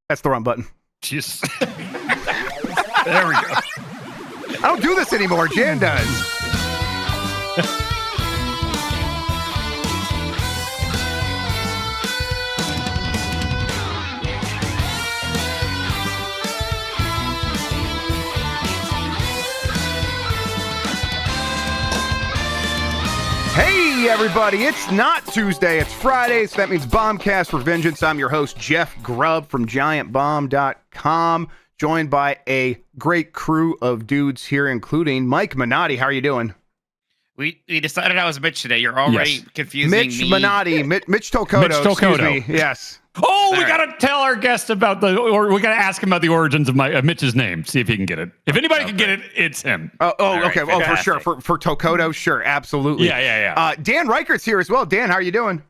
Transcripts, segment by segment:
That's the wrong button. Jeez. There we go. I don't do this anymore. Jan does. Hey, everybody. It's not Tuesday. It's Friday, so that means Bombcast Revengeance. I'm your host, Jeff Grubb from GiantBomb.com, joined by a great crew of dudes here, including Mike Minotti. How are you doing? We decided I was Mitch today. You're already confusing Mitch me. Minotti. Mitch Tokoto. Mitch Tokoto. Excuse me. Yes. Oh, we got to tell our guest about we got to ask him about the origins of Mitch's name. See if he can get it. If anybody can get it, it's him. Okay. Right, Oh, for sure. For Tokoto, sure. Absolutely. Yeah. Dan Reichert's here as well. Dan, how are you doing?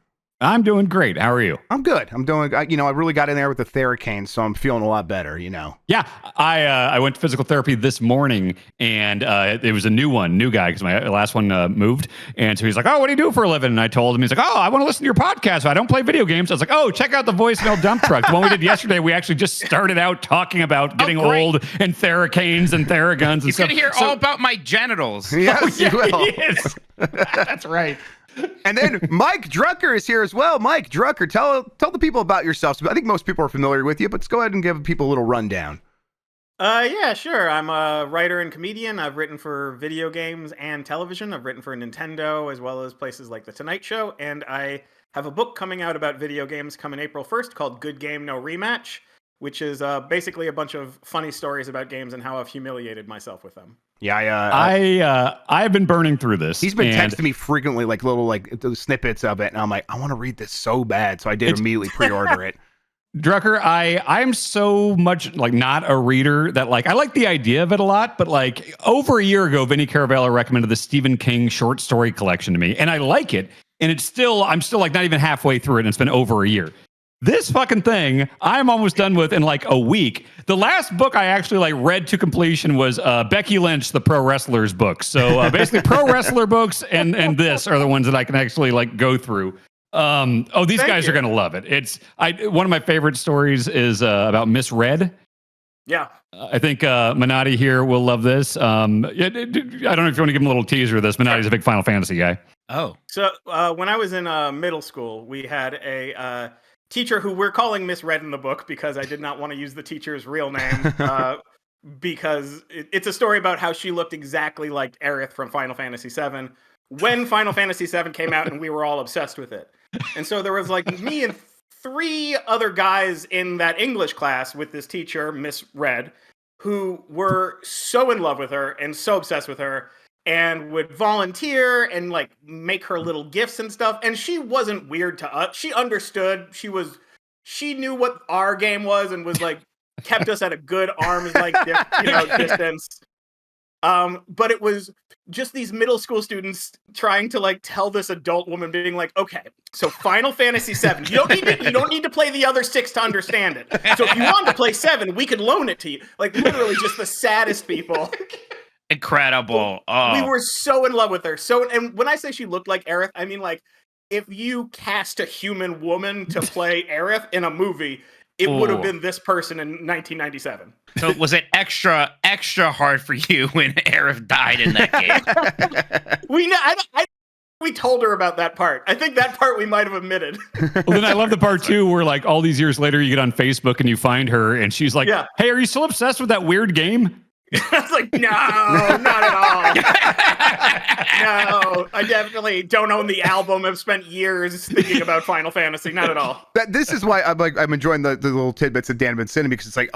I'm doing great. How are you? I'm good. I'm doing, I really got in there with the Theracane, so I'm feeling a lot better, Yeah, I went to physical therapy this morning, and it was a new guy, because my last one moved. And so he's like, oh, what do you do for a living? And I told him, he's like, oh, I want to listen to your podcast, but I don't play video games. I was like, oh, check out the voicemail dump truck. The one we did yesterday, we actually just started out talking about getting old and Theracanes and Theraguns and He's stuff. going to hear all about my genitals. Yes, you will. Yes. That's right. And then Mike Drucker is here as well. Mike Drucker, tell the people about yourself. I think most people are familiar with you, but let's go ahead and give people a little rundown. Yeah, sure. I'm a writer and comedian. I've written for video games and television. I've written for Nintendo as well as places like The Tonight Show. And I have a book coming out about video games coming April 1st called Good Game, No Rematch, which is basically a bunch of funny stories about games and how I've humiliated myself with them. Yeah, I've been burning through this. He's been texting me frequently, like little snippets of it, and I'm like, I want to read this so bad, so I did immediately pre-order it. Drucker, I'm so much not a reader that I like the idea of it a lot, but over a year ago, Vinny Caravella recommended the Stephen King short story collection to me, and I like it, and I'm still not even halfway through it, and it's been over a year. This fucking thing, I'm almost done with in a week. The last book I actually read to completion was Becky Lynch, the pro wrestlers book. So basically, pro wrestler books and this are the ones that I can actually go through. These guys are gonna love it. One of my favorite stories is about Miss Red. Yeah. I think Minotti here will love this. I don't know if you want to give him a little teaser of this. Minotti's a big Final Fantasy guy. Oh. So when I was in middle school, we had a teacher who we're calling Miss Red in the book because I did not want to use the teacher's real name because it's a story about how she looked exactly like Aerith from Final Fantasy VII when Final Fantasy VII came out and we were all obsessed with it. And so there was me and 3 other guys in that English class with this teacher, Miss Red, who were so in love with her and so obsessed with her and would volunteer and make her little gifts and stuff. And she wasn't weird to us. She understood. She knew what our game was and was kept us at a good arm's distance. But it was just these middle school students trying to tell this adult woman being okay, so Final Fantasy VII, you don't need to play the other 6 to understand it. So if you want to play 7, we could loan it to you. Literally just the saddest people. Incredible. Oh. We were so in love with her. And when I say she looked like Aerith, I mean if you cast a human woman to play Aerith in a movie, it would have been this person in 1997. So was it extra hard for you when Aerith died in that game? We told her about that part. I think that part we might have omitted. Well, then I love the part too where all these years later you get on Facebook and you find her and she's like, hey, are you still obsessed with that weird game? I was like, no, not at all. No, I definitely don't own the album. I've spent years thinking about Final Fantasy. Not at all. This is why I'm enjoying the little tidbits that Dan had been sending me, because it's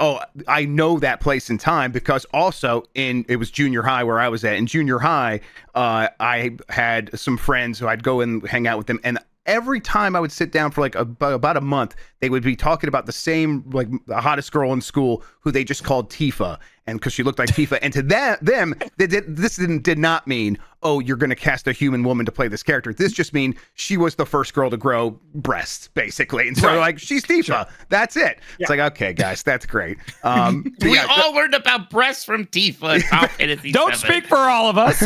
I know that place and time, because also it was junior high where I was at. In junior high, I had some friends who I'd go and hang out with them, and every time I would sit down for about a month, they would be talking about the same, the hottest girl in school who they just called Tifa. And because she looked like Tifa. And to them, this did not mean, oh, you're going to cast a human woman to play this character. This just means she was the first girl to grow breasts, basically. And so she's Tifa. Sure. That's it. Yeah. It's okay, guys, that's great. We all learned about breasts from Tifa and Final Fantasy Don't VII. speak for all of us.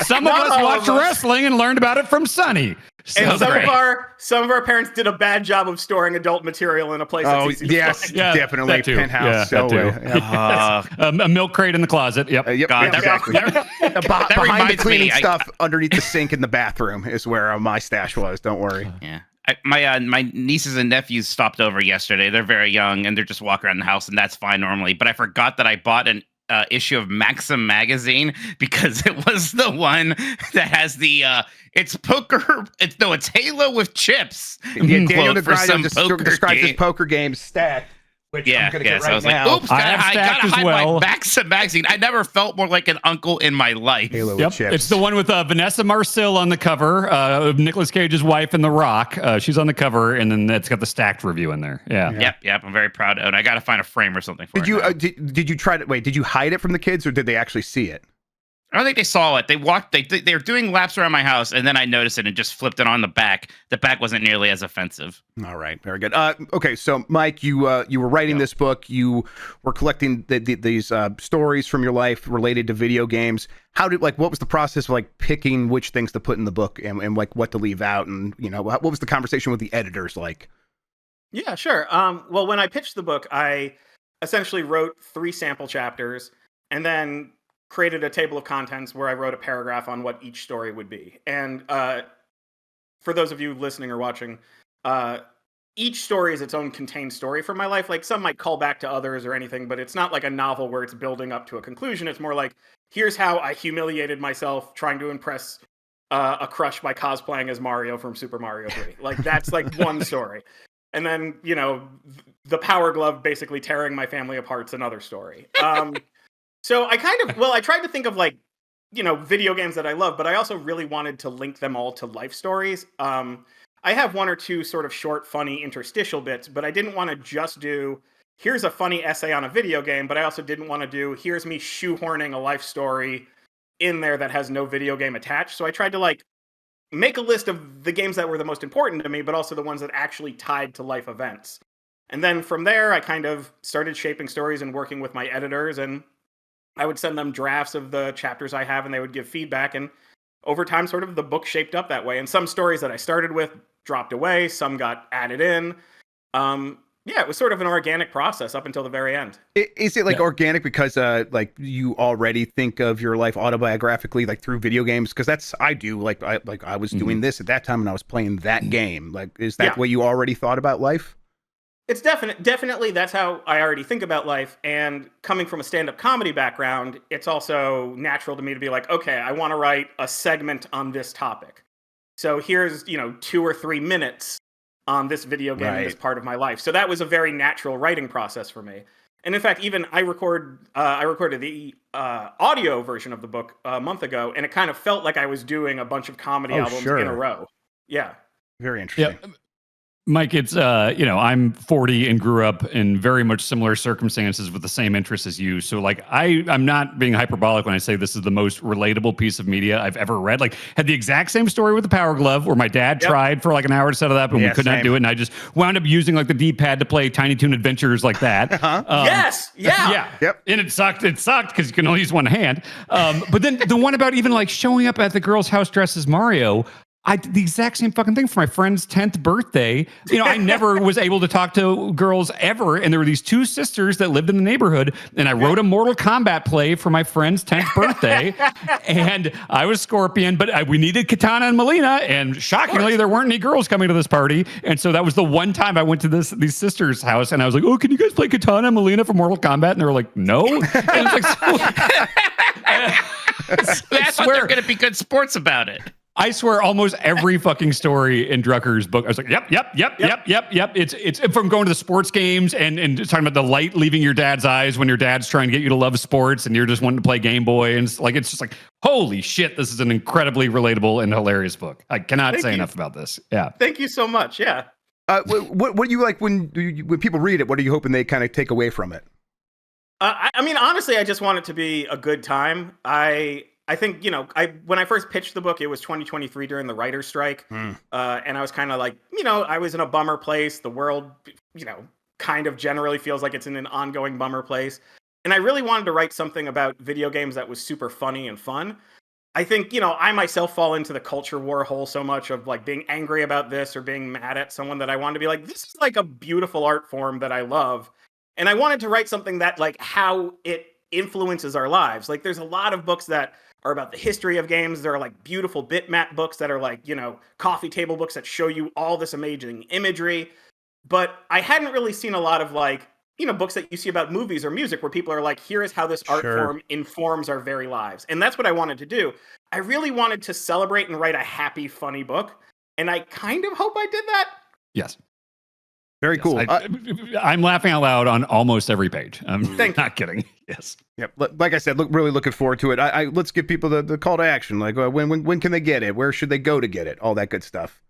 Some of us watched wrestling and learned about it from Sunny. And great. some of our parents did a bad job of storing adult material in a place that's easy to yes, find. Yeah, definitely. that too. Penthouse. Yeah, so, that too. Uh, A milk crate in the closet. Yep. yep, God, exactly. that Behind the reminds cleaning me, stuff underneath the sink in the bathroom is where my stash was. Don't worry. Yeah. My nieces and nephews stopped over yesterday. They're very young and they're just walking around the house, and that's fine normally. But I forgot that I bought an issue of Maxim magazine because it was the one that has the it's poker. It's Halo with chips. Yeah, Daniel Quote for Negreanu some just poker describes his game. poker game stack, which I'm going to get So I right was now. like, oops, I have I stacked gotta as hide well. my Maxim magazine. I never felt more like an uncle in my life. Halo with Yep, chips. it's the one with Vanessa Marcil on the cover, of Nicolas Cage's wife in The Rock. She's on the cover, and then it's got the stacked review in there. Yeah. Yep. I'm very proud of it. And I got to find a frame or something for Did it. you now. did you try to wait? Did you hide it from the kids, or did they actually see it? I don't think they saw it. They walked. They were doing laps around my house, and then I noticed it and just flipped it on the back. The back wasn't nearly as offensive. All right, very good. Okay, so Mike, you were writing this book. You were collecting these stories from your life related to video games. What was the process of picking which things to put in the book and what to leave out? And what was the conversation with the editors like? Yeah, sure. Well, when I pitched the book, I essentially wrote 3 sample chapters and then created a table of contents where I wrote a paragraph on what each story would be. And for those of you listening or watching, each story is its own contained story from my life. Like, some might call back to others or anything, but it's not like a novel where it's building up to a conclusion. It's more like, here's how I humiliated myself trying to impress a crush by cosplaying as Mario from Super Mario 3. Like, that's like one story. And then, the Power Glove basically tearing my family apart's another story. So I tried to think of video games that I love, but I also really wanted to link them all to life stories. I have 1 or 2 sort of short, funny interstitial bits, but I didn't want to just do, here's a funny essay on a video game, but I also didn't want to do, here's me shoehorning a life story in there that has no video game attached. So I tried to make a list of the games that were the most important to me, but also the ones that actually tied to life events. And then from there, I kind of started shaping stories and working with my editors, and I would send them drafts of the chapters I have, and they would give feedback. And over time, sort of the book shaped up that way. And some stories that I started with dropped away, some got added in. It was sort of an organic process up until the very end. Is it organic because you already think of your life autobiographically through video games? Because that's I do. I was doing this at that time and I was playing that game. Is that what you already thought about life? It's definitely that's how I already think about life. And coming from a stand-up comedy background, it's also natural to me to be like, okay, I want to write a segment on this topic. So here's, 2 or 3 minutes on this video game in this part of my life. So that was a very natural writing process for me. And in fact, even I recorded the audio version of the book a month ago, and it kind of felt like I was doing a bunch of comedy albums in a row. Yeah. Very interesting. Yeah. Mike, it's I'm 40 and grew up in very much similar circumstances with the same interests as you. So I'm not being hyperbolic when I say this is the most relatable piece of media I've ever read. Had the exact same story with the Power Glove, where my dad tried for an hour to set it up and we could not do it, and I just wound up using the D-pad to play Tiny Toon Adventures like that. Yes, yeah, yep. And it sucked because you can only use one hand. But then the one about even showing up at the girl's house dressed as Mario. I did the exact same fucking thing for my friend's 10th birthday. I never was able to talk to girls ever. And there were these 2 sisters that lived in the neighborhood. And I wrote a Mortal Kombat play for my friend's 10th birthday. And I was Scorpion, but we needed Katana and Melina. And shockingly, there weren't any girls coming to this party. And so that was the one time I went to these sisters' house. And I was like, oh, can you guys play Katana and Melina for Mortal Kombat? And they were like, no. And it's That's what they're going to be good sports about it. I swear, almost every fucking story in Drucker's book, I was like, yep. It's from going to the sports games and talking about the light leaving your dad's eyes when your dad's trying to get you to love sports and you're just wanting to play Game Boy. And it's just holy shit, this is an incredibly relatable and hilarious book. I cannot say enough about this. Yeah. Thank you so much. Yeah. What do you like when people read it? What are you hoping they kind of take away from it? I mean, honestly, I just want it to be a good time. I think, when I first pitched the book, it was 2023 during the writer's strike. And I was kind of I was in a bummer place. The world, kind of generally feels like it's in an ongoing bummer place. And I really wanted to write something about video games that was super funny and fun. I think, I myself fall into the culture war hole so much of like being angry about this or being mad at someone that I want to be like, this is like a beautiful art form that I love. And I wanted to write something that like how it influences our lives. Like there's a lot of books that are about the history of games. There are like beautiful bitmap books that are like, coffee table books that show you all this amazing imagery. But I hadn't really seen a lot of like, books that you see about movies or music where people are like, here is how this art form informs our very lives. And that's what I wanted to do. I really wanted to celebrate and write a happy, funny book. And I kind of hope I did that. Yes. Very cool. I'm laughing out loud on almost every page. I'm not kidding. Yes. Yep. Like I said, really looking forward to it. Let's give people the call to action. Like when can they get it? Where should they go to get it? All that good stuff.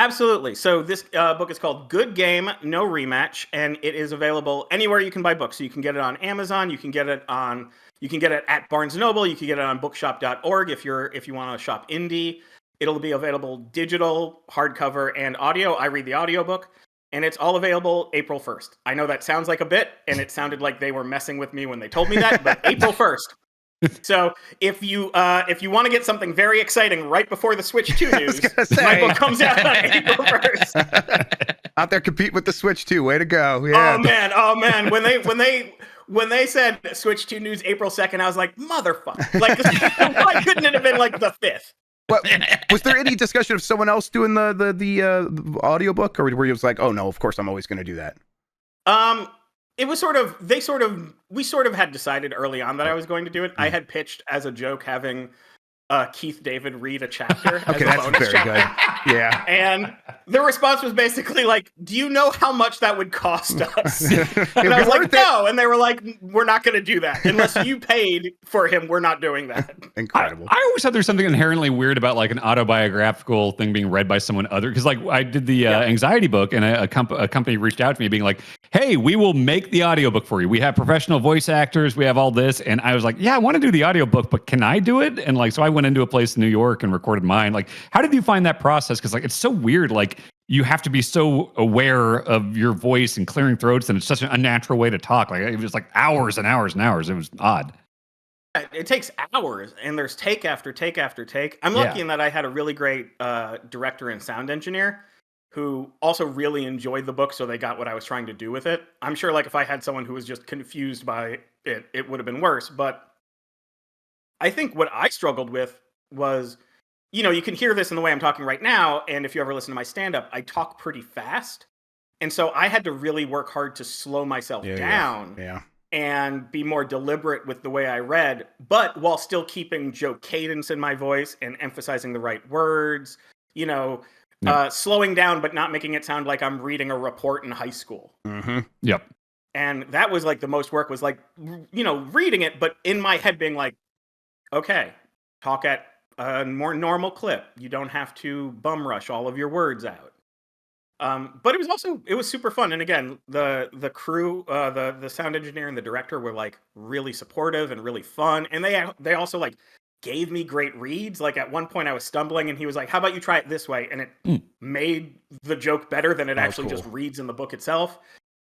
Absolutely. So this book is called Good Game, No Rematch, and it is available anywhere you can buy books. So you can get it on Amazon. You can get it at Barnes & Noble. You can get it on bookshop.org if you want to shop indie. It'll be available digital, hardcover, and audio. I read the audiobook, and it's all available April 1st. I know that sounds like a bit, and it sounded like they were messing with me when they told me that, but April 1st. So if you want to get something very exciting right before the Switch 2 news, my book comes out on April 1st. Out there compete with the Switch 2. Way to go. Yeah. Oh man. When they said Switch 2 news April 2nd, I was like, motherfucker. Like, why couldn't it have been like the 5th? Well, was there any discussion of someone else doing the audiobook, or were you just like, oh no, of course I'm always going to do that? It was we sort of had decided early on that I was going to do it. I had pitched as a joke having Keith David read a chapter as a bonus chapter. Good. Yeah. And the response was basically like, do you know how much that would cost us? And I was like, no. And they were like, we're not going to do that. Unless you paid for him, we're not doing that. Incredible. I always thought there's something inherently weird about like an autobiographical thing being read by someone other. Because like I did the anxiety book and a company reached out to me being like, hey, we will make the audiobook for you. We have professional voice actors. We have all this. And I was like, yeah, I want to do the audiobook, but can I do it? And like, so I went into a place in New York and recorded mine. Like, how did you find that process? Because like, it's so weird. Like you have to be so aware of your voice and clearing throats. And it's such an unnatural way to talk. Like it was like hours and hours and hours. It was odd. It takes hours and there's take after take after take. I'm lucky in that I had a really great director and sound engineer who also really enjoyed the book, so they got what I was trying to do with it. I'm sure like if I had someone who was just confused by it, it would have been worse. But I think what I struggled with was, you can hear this in the way I'm talking right now, and if you ever listen to my stand-up, I talk pretty fast. And so I had to really work hard to slow myself down and be more deliberate with the way I read, but while still keeping joke cadence in my voice and emphasizing the right words, slowing down, but not making it sound like I'm reading a report in high school. Mm-hmm. Yep. And that was like the most work was like, reading it, but in my head being like, okay, talk at a more normal clip. You don't have to bum rush all of your words out. But it was super fun. And again, the crew, the sound engineer and the director were like really supportive and really fun. And they also like gave me great reads. Like at one point I was stumbling and he was like, how about you try it this way? And it made the joke better than it actually just reads in the book itself.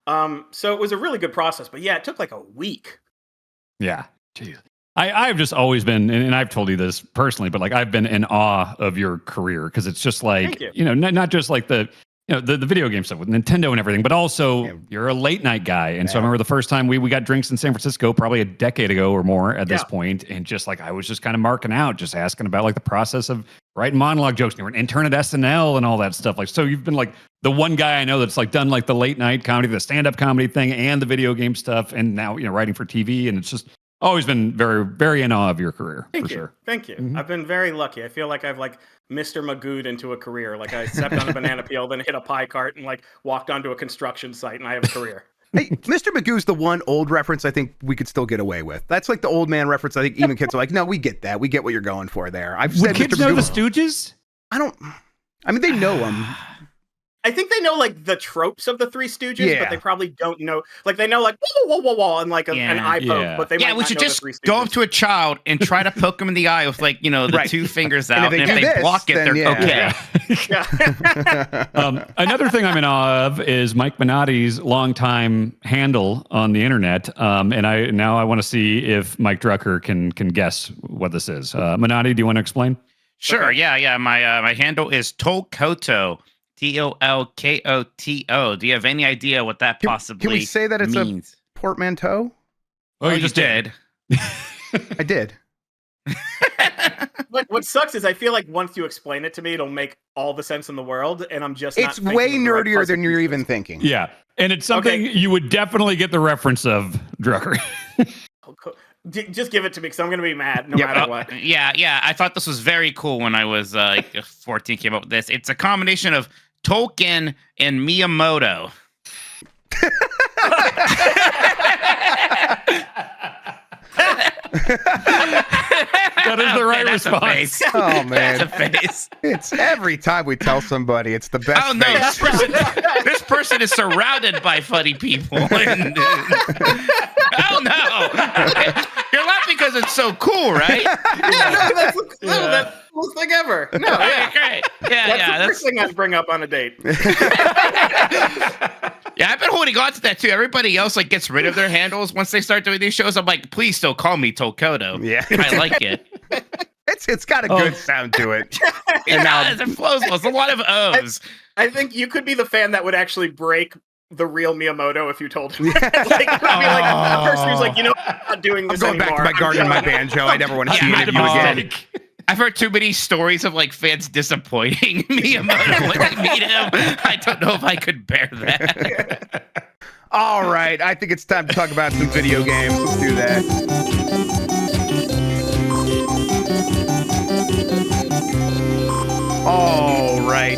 So it was a really good process, but yeah, it took like a week. Yeah. Jeez. I've just always been, and I've told you this personally, but like I've been in awe of your career because it's just like, not just like the video game stuff with Nintendo and everything, but also you're a late night guy. And so I remember the first time we got drinks in San Francisco, probably a decade ago or more at this point, and just like I was just kind of marking out, just asking about like the process of writing monologue jokes. You were an intern at SNL and all that stuff. Like, so you've been like the one guy I know that's like done like the late night comedy, the stand-up comedy thing, and the video game stuff, and now writing for TV, and it's just always been very, very in awe of your career. Thank you. Thank you. Mm-hmm. I've been very lucky. I feel like I've like Mr. Magoo'd into a career. Like I stepped on a banana peel, then hit a pie cart and like walked onto a construction site and I have a career. Hey, Mr. Magoo's the one old reference I think we could still get away with. That's like the old man reference. I think even kids are like, no, we get that. We get what you're going for there. I've said kids Mr. know Magoo. the Stooges? I mean, they know him. I think they know like the tropes of the Three Stooges, Yeah. but they probably don't know. Like they know like whoa, whoa, whoa, whoa, and like an eye poke, but they might Yeah, we not should know just the Three Stooges. go up to a child and try to poke him in the eye with like, the Right. two fingers And out. if And they if do they this, block it, then they're yeah. okay. Yeah. Another thing I'm in awe of is Mike Minotti's longtime handle on the internet, and I want to see if Mike Drucker can guess what this is. Minotti, do you want to explain? Sure. Okay. Yeah. My handle is Tolkoto. Tolkoto. Do you have any idea what that possibly Can we say that it's means? a portmanteau? Oh, you just did. I did. What sucks is I feel like once you explain it to me, it'll make all the sense in the world, and I'm just not It's thinking way of the right nerdier than puzzle you're pieces. even thinking. Yeah, and it's something you would definitely get the reference of, Drucker. Just give it to me because I'm going to be mad no matter what. Yeah. I thought this was very cool when I was 14. Came up with this. It's a combination of Tolkien and Miyamoto. That is the right That's a response. face. Oh man, That's a face. it's every time we tell somebody, it's the best. Oh no, face. this person is surrounded by funny people. And, oh no, you're laughing because it's so cool, right? That's the coolest thing ever. No, yeah. Great. Yeah, That's the first thing I'd bring up on a date. Yeah, I've been holding on to that too. Everybody else like gets rid of their handles once they start doing these shows. I'm like, please still call me Tolkoto. Yeah. I like it. It's got a good sound to it. It does. It flows well. It's a lot of O's. I think you could be the fan that would actually break the real Miyamoto if you told him. Like, it would be like a person who's like, I'm not doing I'm this going anymore. back to my garden and my banjo. I never want to see Yeah, any of you again. I've heard too many stories of like fans disappointing Miyamoto when they meet him. I don't know if I could bear that. All right, I think it's time to talk about some video games. Let's do that. All right.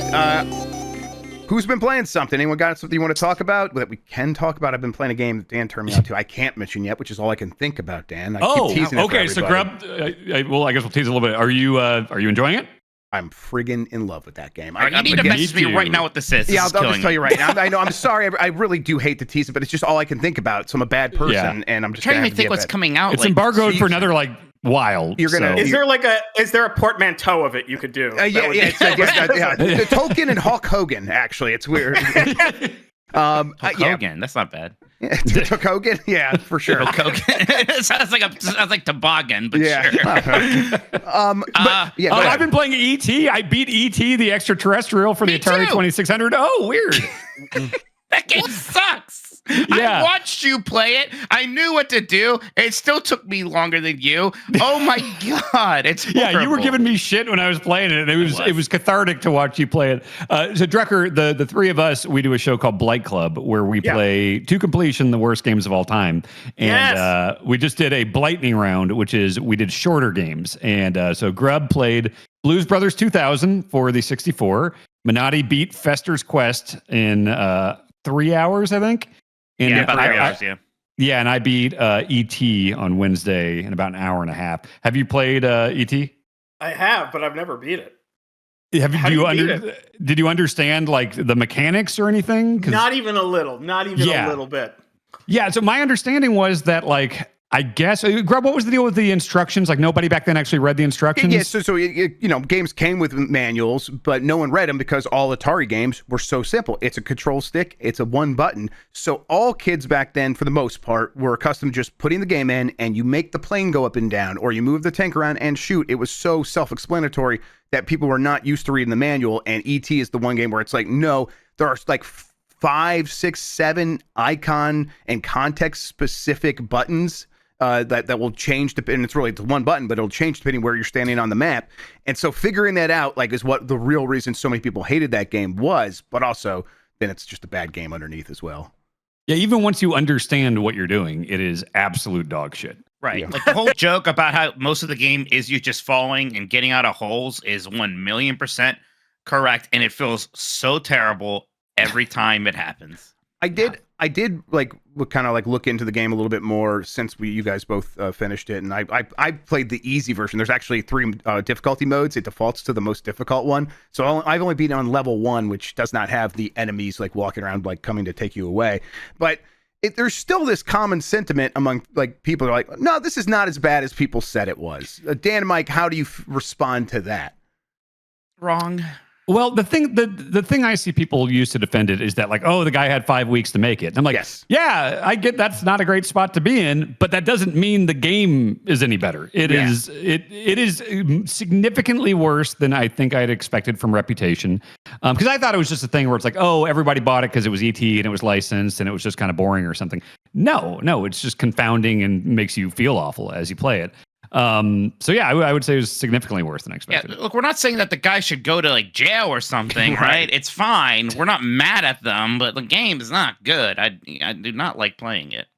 Who's been playing something? Anyone got something you want to talk about that we can talk about? I've been playing a game that Dan turned me on to. I can't mention yet, which is all I can think about, Dan. I keep teasing it for okay. So everybody. Grub. Well, I guess we'll tease a little bit. Are you enjoying it? I'm friggin' in love with that game. All right, you need to message me right now what this is. Yeah, This is I'll killing just tell me. you right now. I know. I'm sorry. I really do hate to tease it, but it's just all I can think about. So I'm a bad person, and I'm just trying gonna to have think give what's it. coming out. It's like, embargoed for another while. You're gonna- Is there a portmanteau of it you could do? It's the Tolkien and Hulk Hogan. Actually, it's weird. Hulk Hogan. That's not bad. Hulk Hogan. Yeah, for sure. Hulk Hogan. It sounds like toboggan, but Yeah. sure. But I've been playing E.T. I beat E.T. the extraterrestrial for the Me Atari too. 2600. Oh, weird. That game sucks. Yeah. I watched you play it. I knew what to do. It still took me longer than you. Oh my god, it's horrible. Yeah, you were giving me shit when I was playing it. And it was cathartic to watch you play it. So Drucker, the three of us, we do a show called Blight Club where we play to completion the worst games of all time. And we just did a Blightning round, which is we did shorter games. And so Grub played Blues Brothers 2000 for the 64. Minotti beat Fester's Quest in 3 hours, I think. And about 3 hours, yeah. Yeah, and I beat E.T. on Wednesday in about an hour and a half. Have you played E.T.? I have, but I've never beat it. Did you understand like the mechanics or anything? Not even a little. Not even a little bit. Yeah, so my understanding was that like I guess Grub, what was the deal with the instructions? Like nobody back then actually read the instructions. Yeah, so games came with manuals, but no one read them because all Atari games were so simple. It's a control stick, it's a one button. So all kids back then, for the most part, were accustomed to just putting the game in and you make the plane go up and down, or you move the tank around and shoot. It was so self-explanatory that people were not used to reading the manual. And E.T. is the one game where it's like, no, there are like 5, 6, 7 icon and context specific buttons that will change, and it's one button, but it'll change depending where you're standing on the map. And so figuring that out is what the real reason so many people hated that game was, but also then it's just a bad game underneath as well. Yeah, even once you understand what you're doing, it is absolute dog shit. Right. Yeah. Like the whole joke about how most of the game is you just falling and getting out of holes is 1,000,000% correct. And it feels so terrible every time it happens. I I did kind of look into the game a little bit more since you guys both finished it, and I played the easy version. There's actually 3 difficulty modes. It defaults to the most difficult one, so I've only been on level 1, which does not have the enemies walking around coming to take you away. But there's still this common sentiment among people who are like, no, this is not as bad as people said it was. Dan and Mike, how do you respond to that? Wrong. Well, the thing I see people use to defend it is that oh, the guy had 5 weeks to make it. And I'm like, yes. Yeah, I get that's not a great spot to be in, but that doesn't mean the game is any better. It is significantly worse than I think I'd expected from Reputation. Because I thought it was just a thing where it's oh, everybody bought it because it was ET and it was licensed and it was just kind of boring or something. No, it's just confounding and makes you feel awful as you play it. So yeah, I would say it was significally worse than I expected. Yeah, look, we're not saying that the guy should go to jail or something, right? It's fine. We're not mad at them, but the game is not good. I do not like playing it.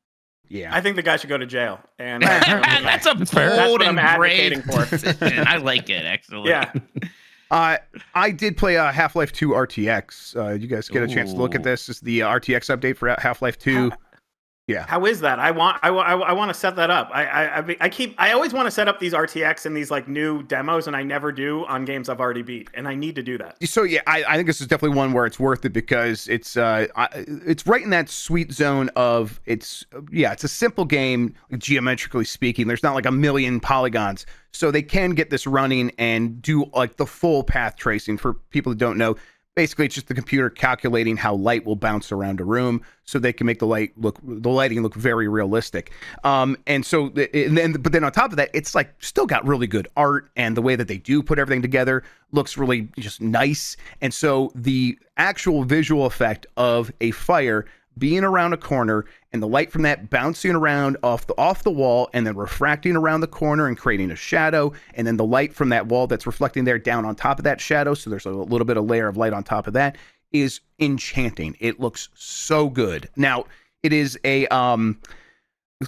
Yeah, I think the guy should go to jail. And that's a bold and brave for. decision. I like it, actually. Yeah. I did play Half-Life 2 RTX. You guys get a chance to look at this? This is the RTX update for Half-Life 2. Yeah. How is that? I want to set that up. I always want to set up these RTX and these new demos, and I never do on games I've already beat, and I need to do that. So yeah, I think this is definitely one where it's worth it because it's right in that sweet zone of it's a simple game geometrically speaking. There's not a million polygons, so they can get this running and do the full path tracing. For people who don't know, basically, it's just the computer calculating how light will bounce around a room, so they can make the lighting look very realistic. But then on top of that, it's still got really good art, and the way that they do put everything together looks really just nice. And so the actual visual effect of a fire being around a corner and the light from that bouncing around off the wall and then refracting around the corner and creating a shadow, and then the light from that wall that's reflecting there down on top of that shadow, so there's a little bit of layer of light on top of that, is enchanting. It looks so good. Now, it is a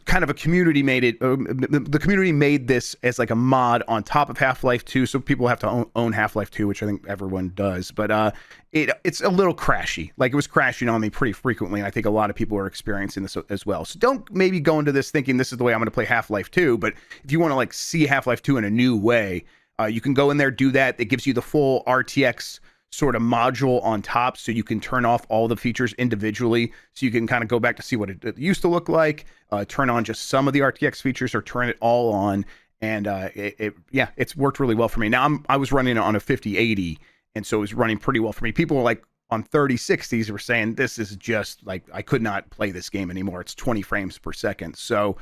kind of a community made it. The community made this as a mod on top of Half-Life 2, so people have to own Half-Life 2, which I think everyone does. But it's a little crashy. It was crashing on me pretty frequently, and I think a lot of people are experiencing this as well. So don't maybe go into this thinking this is the way I'm going to play Half-Life 2. But if you want to see Half-Life 2 in a new way, you can go in there, do that. It gives you the full RTX sort of module on top, so you can turn off all the features individually, so you can kind of go back to see what it used to look like, turn on just some of the RTX features or turn it all on, and it's worked really well for me. Now I was running it on a 5080, and so it was running pretty well for me. People were on 3060s were saying this is just I could not play this game anymore. It's 20 frames per second. So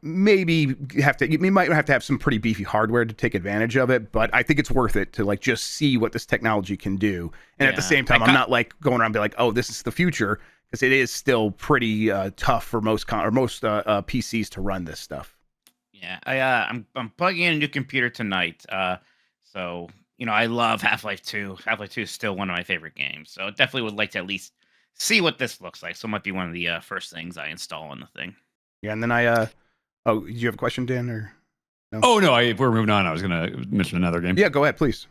maybe you might have to have some pretty beefy hardware to take advantage of it, but I think it's worth it to just see what this technology can do. And at the same time, I'm not going around and be oh, this is the future, because it is still pretty tough for most PCs to run this stuff. Yeah, I'm plugging in a new computer tonight. So I love Half-Life 2. Half-Life 2 is still one of my favorite games. So definitely would like to at least see what this looks like. So it might be one of the first things I install on the thing. Yeah, and then oh, do you have a question, Dan, or no? Oh no, if we're moving on, I was going to mention another game. Yeah, go ahead, please.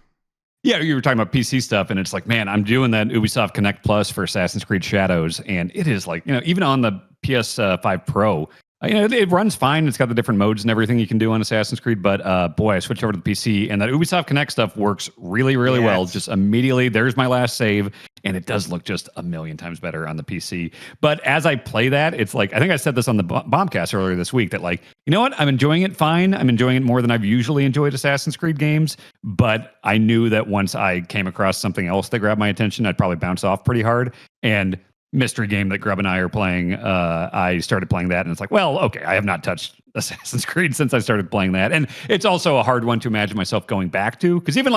Yeah, you were talking about PC stuff, and it's man, I'm doing that Ubisoft Connect Plus for Assassin's Creed Shadows, and it is even on the PS5 Pro, it runs fine. It's got the different modes and everything you can do on Assassin's Creed, but boy, I switched over to the PC, and that Ubisoft Connect stuff works really, really well. Just immediately, there's my last save, and it does look just a million times better on the PC. But as I play that, it's I think I said this on the Bombcast earlier this week, that you know what? I'm enjoying it fine. I'm enjoying it more than I've usually enjoyed Assassin's Creed games, but I knew that once I came across something else that grabbed my attention, I'd probably bounce off pretty hard. And mystery game that Grub and I are playing, I started playing that, and it's well, okay, I have not touched Assassin's Creed since I started playing that. And it's also a hard one to imagine myself going back to, because even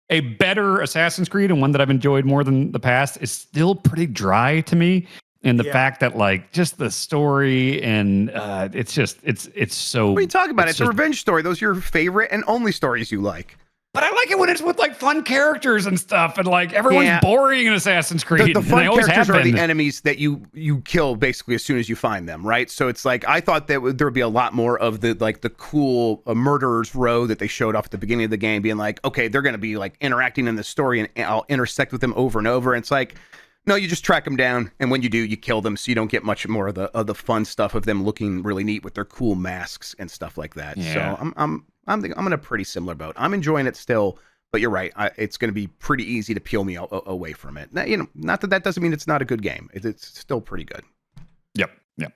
a better Assassin's Creed, and one that I've enjoyed more than the past, is still pretty dry to me. And the fact that just the story and it's so. What are you talking about? It's a revenge story. Those are your favorite and only stories you like. But I like it when it's with fun characters and stuff, and everyone's boring in Assassin's Creed. The fun characters are the enemies that you kill basically as soon as you find them, right? So it's I thought that there would be a lot more of the cool murderers row that they showed off at the beginning of the game, being okay, they're going to be interacting in the story, and I'll intersect with them over and over. And it's No, you just track them down, and when you do, you kill them, so you don't get much more of the fun stuff of them looking really neat with their cool masks and stuff like that. Yeah. So I'm in a pretty similar boat. I'm enjoying it still, but you're right. It's going to be pretty easy to peel me away from it. Now, not that doesn't mean it's not a good game. It's still pretty good. Yep. Yep.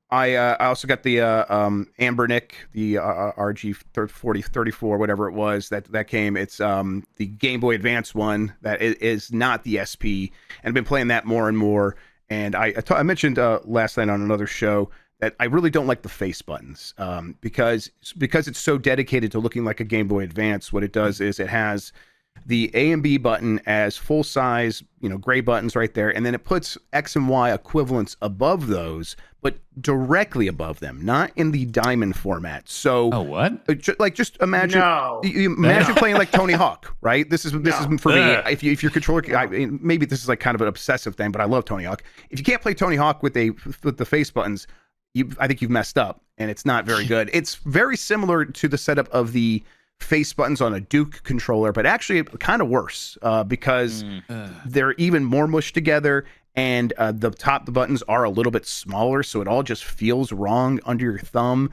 I also got the Ambernick, the RG 4034, whatever it was that came. It's the Game Boy Advance one that is not the SP, and I've been playing that more and more. And I mentioned last night on another show that I really don't like the face buttons because it's so dedicated to looking like a Game Boy Advance. What it does is it has the A and B button as full size, gray buttons right there, and then it puts X and Y equivalents above those, but directly above them, not in the diamond format. So, what? Just imagine, No. imagine playing like Tony Hawk, right? This is for me. Ugh. If your controller, maybe this is like kind of an obsessive thing, but I love Tony Hawk. If you can't play Tony Hawk with the face buttons, I think you've messed up, and it's not very good. It's very similar to the setup of the face buttons on a Duke controller, but actually kind of worse because they're even more mushed together, and the buttons are a little bit smaller, so it all just feels wrong under your thumb.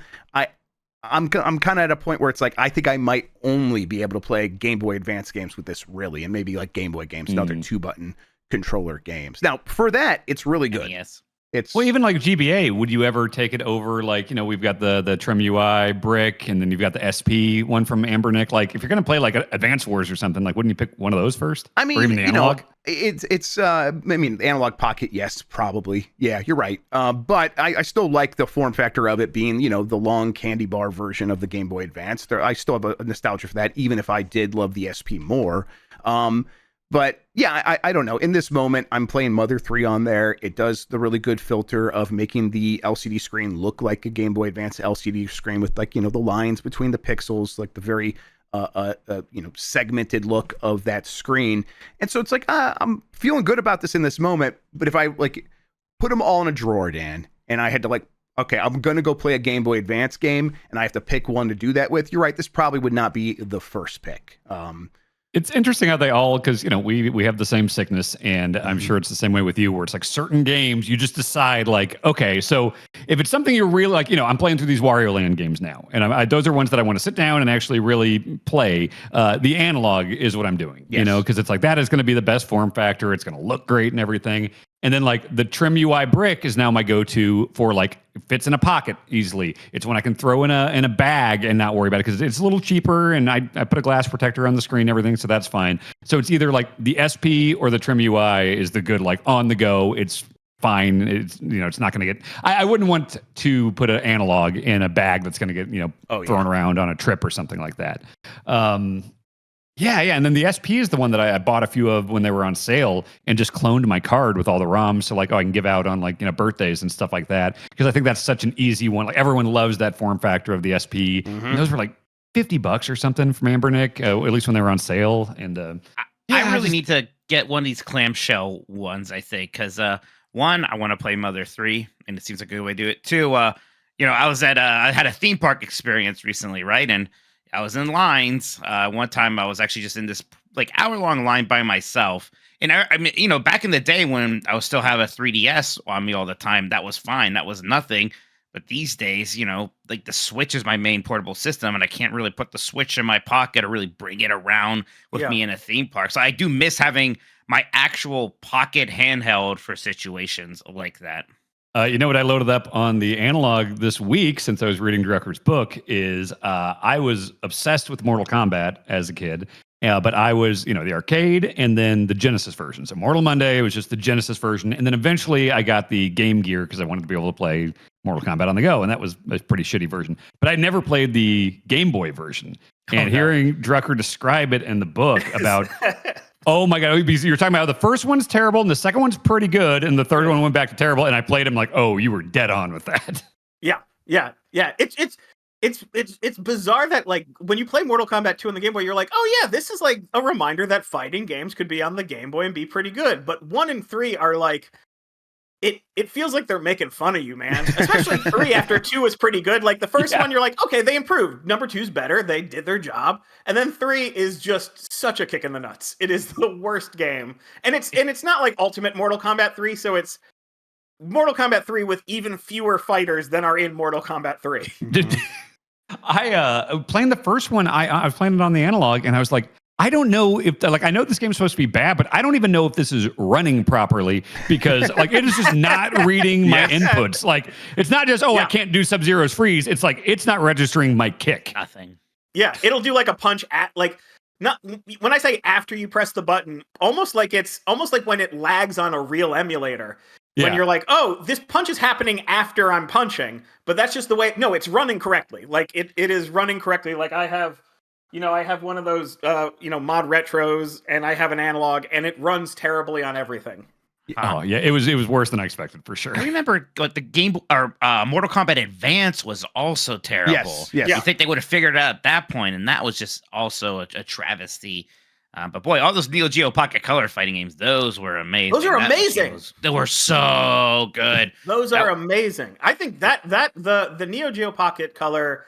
I'm kind of at a point where it's like I think I might only be able to play Game Boy Advance games with this, really, and maybe like Game Boy games and other 2-button controller games. Now, for that, it's really good. Yes. Well, even like GBA, would you ever take it over? Like, we've got the Trim UI brick, and then you've got the SP one from Ambernick. Like, if you're going to play like Advance Wars or something, like, wouldn't you pick one of those first? I mean, or even the analog? It's Analog Pocket, yes, probably. Yeah, you're right. But I still like the form factor of it being, the long candy bar version of the Game Boy Advance. I still have a nostalgia for that, even if I did love the SP more. But yeah, I don't know. In this moment, I'm playing Mother 3 on there. It does the really good filter of making the LCD screen look like a Game Boy Advance LCD screen with the lines between the pixels, like the very segmented look of that screen. And so it's like, I'm feeling good about this in this moment. But if I put them all in a drawer, Dan, and I had to okay, I'm going to go play a Game Boy Advance game, and I have to pick one to do that with, you're right, this probably would not be the first pick. It's interesting how they all, because we have the same sickness, and I'm sure it's the same way with you, where it's like certain games you just decide okay, so if it's something you're really I'm playing through these Wario Land games now, and those are ones that I want to sit down and actually really play. The analog is what I'm doing, because it's like that is going to be the best form factor. It's going to look great and everything. And then the Trim UI brick is now my go-to for it fits in a pocket easily. It's when I can throw in a bag and not worry about it because it's a little cheaper, and I put a glass protector on the screen and everything, so that's fine. So it's either the SP or the Trim UI is the good on the go. It's fine. It's it's not going to get. I wouldn't want to put an analog in a bag that's going to get thrown around on a trip or something like that. Yeah, and then the SP is the one that I bought a few of when they were on sale and just cloned my card with all the ROMs, so I can give out on birthdays and stuff like that, because I think that's such an easy one. Everyone loves that form factor of the SP. And those were $50 or something from Ambernick, at least when they were on sale. And I really need to get one of these clamshell ones, I think, because one, I want to play Mother 3, and it seems like a good way to do it. Two, I had a theme park experience recently, right? And I was in lines. One time I was actually just in this hour-long line by myself. And I mean, back in the day when I would still have a 3DS on me all the time, that was fine. That was nothing. But these days, the Switch is my main portable system, and I can't really put the Switch in my pocket or really bring it around with me in a theme park. So I do miss having my actual pocket handheld for situations like that. You know what I loaded up on the analog this week since I was reading Drucker's book is I was obsessed with Mortal Kombat as a kid, but I was, the arcade and then the Genesis version. So Mortal Monday was just the Genesis version. And then eventually I got the Game Gear because I wanted to be able to play Mortal Kombat on the go. And that was a pretty shitty version. But I never played the Game Boy version. And hearing Drucker describe it in the book about... Oh my God. You're talking about the first one's terrible and the second one's pretty good. And the third one went back to terrible. And I played him oh, you were dead on with that. Yeah. It's bizarre that when you play Mortal Kombat 2 on the Game Boy, you're like, oh yeah, this is a reminder that fighting games could be on the Game Boy and be pretty good. But 1 and 3 are it feels like they're making fun of you, man. Especially 3 after 2 was pretty good. Like the first one, you're like, okay, they improved. Number 2's better. They did their job. And then 3 is just such a kick in the nuts. It is the worst game. And it's not like Ultimate Mortal Kombat 3, so it's Mortal Kombat 3 with even fewer fighters than are in Mortal Kombat 3. I playing the first one, I was playing it on the analog, and I was like, I don't know if I know this game's supposed to be bad, but I don't even know if this is running properly because like it is just not reading my inputs. Like it's not just I can't do Sub-Zero's freeze. It's like it's not registering my kick. Nothing. Yeah, it'll do like a punch at like not when I say after you press the button, almost like when it lags on a real emulator. When you're like, oh, this punch is happening after I'm punching, but that's just the way. No, it's running correctly. Like it is running correctly. Like I have one of those, mod retros, and I have an analog, and it runs terribly on everything. Oh yeah, it was worse than I expected for sure. I remember like the game or Mortal Kombat Advance was also terrible. Yes. You think they would have figured it out at that point, and that was just also a travesty. But boy, all those Neo Geo Pocket Color fighting games, those were amazing. Those are amazing. They were so good. Those are amazing. I think that the Neo Geo Pocket Color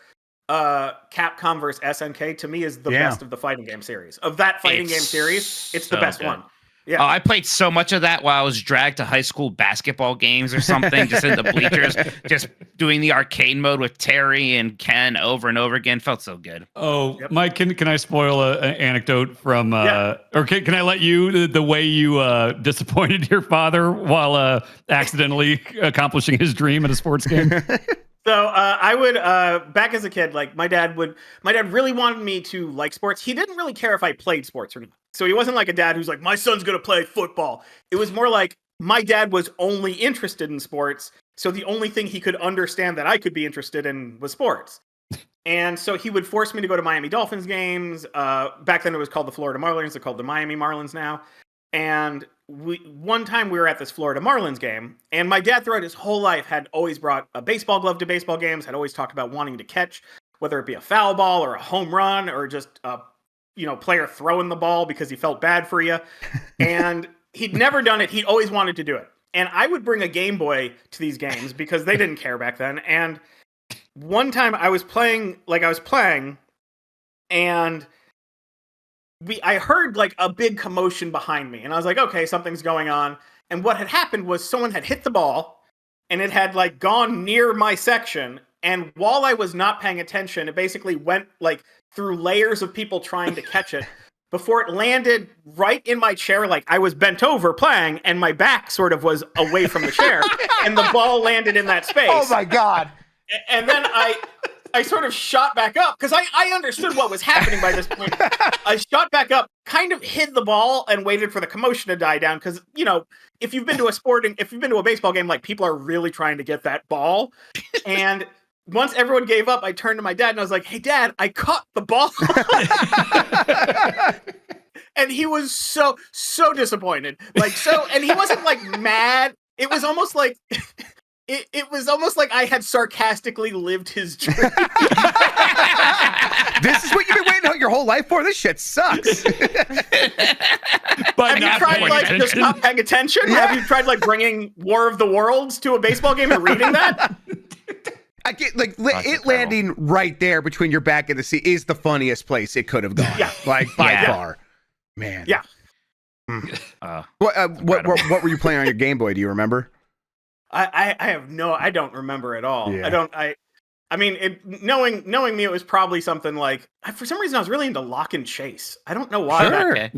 Capcom vs SNK to me is the best of the fighting game series. Of that fighting game series, it's the best one. Yeah. I played so much of that while I was dragged to high school basketball games or something, just in the bleachers, just doing the arcade mode with Terry and Ken over and over again. Felt so good. Oh, Mike, can I spoil an anecdote from, or can I let you, the way you disappointed your father while accidentally accomplishing his dream at a sports game? So I would back as a kid, like my dad really wanted me to like sports. He didn't really care if I played sports or not. So he wasn't like a dad who's like, my son's gonna play football. It was more like my dad was only interested in sports. So the only thing he could understand that I could be interested in was sports. And so he would force me to go to Miami Dolphins games. Back then it was called the Florida Marlins. They're called the Miami Marlins now. And one time we were at this Florida Marlins game, and my dad throughout his whole life had always brought a baseball glove to baseball games, had always talked about wanting to catch, whether it be a foul ball or a home run or just a player throwing the ball because he felt bad for you. And he'd never done it. He'd always wanted to do it. And I would bring a Game Boy to these games because they didn't care back then. And one time I was playing, and I heard like a big commotion behind me, and I was like, okay, something's going on. And what had happened was someone had hit the ball, and it had like gone near my section. And while I was not paying attention, it basically went like through layers of people trying to catch it before it landed right in my chair. Like I was bent over playing, and my back sort of was away from the chair, and the ball landed in that space. Oh my God. And then I sort of shot back up because I understood what was happening by this point. I shot back up, kind of hid the ball, and waited for the commotion to die down. Because if you've been to a baseball game, like people are really trying to get that ball. And once everyone gave up, I turned to my dad and I was like, "Hey, Dad, I caught the ball." And he was so disappointed, and he wasn't like mad. It was almost like. It was almost like I had sarcastically lived his dream. This is what you've been waiting your whole life for? This shit sucks. But have you tried just not paying attention? Yeah. Have you tried bringing War of the Worlds to a baseball game and reading that? I get it landing right there between your back and the seat is the funniest place it could have gone. Yeah. By far. Man. Yeah. What were you playing on your Game Boy? Do you remember? I don't remember at all. Yeah. I mean, knowing me, it was probably something like, for some reason I was really into Lock and Chase. I don't know why. Sure. Okay.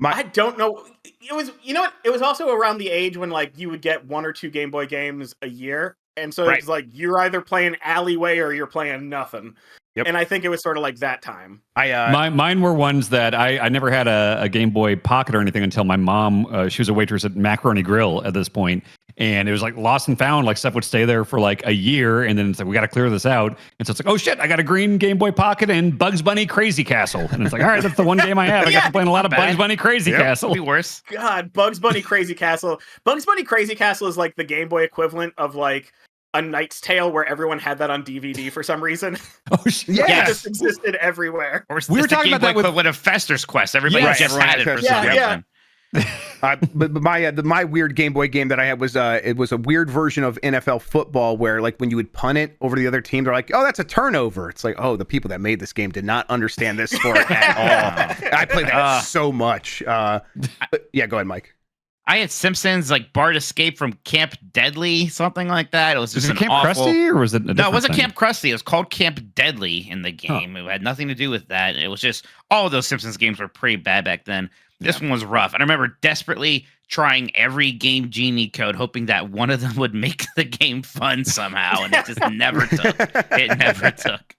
I don't know. It was, it was also around the age when you would get 1 or 2 Game Boy games a year. And so it's like, you're either playing Alleyway or you're playing nothing. Yep. And I think it was sort of like that time. Mine were ones that I never had a Game Boy Pocket or anything until my mom, she was a waitress at Macaroni Grill at this point. And it was like lost and found, like stuff would stay there for like a year. And then it's like, we got to clear this out. And so it's like, oh shit, I got a green Game Boy Pocket and Bugs Bunny Crazy Castle. And it's like, all right, that's the one game I have. I got to play a lot of Bugs Bunny Crazy Castle. Could be worse. God, Bugs Bunny Crazy Castle. Bugs Bunny Crazy Castle is like the Game Boy equivalent of like A Knight's Tale, where everyone had that on DVD for some reason. Oh shit! It just existed everywhere. Or we were talking about that with of Fester's Quest. Everybody just had it for some reason. But my weird Game Boy game that I had was it was a weird version of NFL football where like when you would punt it over the other team, they're like, oh, that's a turnover. It's like, oh, the people that made this game did not understand this sport at all. I played that so much. Yeah, go ahead, Mike. I had Simpsons, like Bart Escape from Camp Deadly, something like that. It was just Was it Camp Krusty, or was it? No, it wasn't Camp Krusty. It was called Camp Deadly in the game. It had nothing to do with that. It was just all of those Simpsons games were pretty bad back then. This one was rough. And I remember desperately trying every Game Genie code, hoping that one of them would make the game fun somehow, and it just never took. It never took.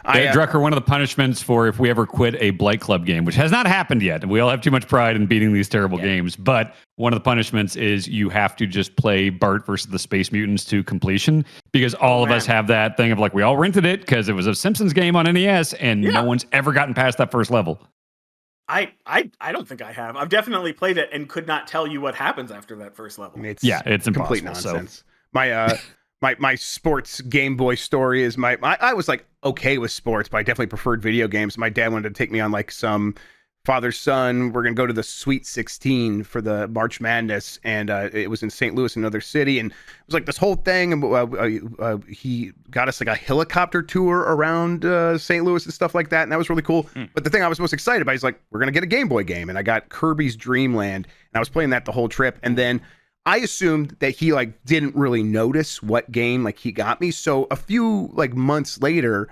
Drucker, one of the punishments for if we ever quit a Blight Club game, which has not happened yet, we all have too much pride in beating these terrible games, but one of the punishments is you have to just play Bart versus the Space Mutants to completion, because all of us have that thing of like, we all rented it because it was a Simpsons game on NES, and no one's ever gotten past that first level. I don't think I have. I've definitely played it and could not tell you what happens after that first level. It's complete nonsense. So. My sports Game Boy story is I was like okay with sports, but I definitely preferred video games. My dad wanted to take me on like some father son. We're gonna go to the Sweet 16 for the March Madness, and it was in St. Louis, another city, and it was like this whole thing. And he got us like a helicopter tour around St. Louis and stuff like that, and that was really cool. But the thing I was most excited about is like, we're gonna get a Game Boy game, and I got Kirby's Dream Land, and I was playing that the whole trip, and then I assumed that he like didn't really notice what game like he got me. So a few like months later,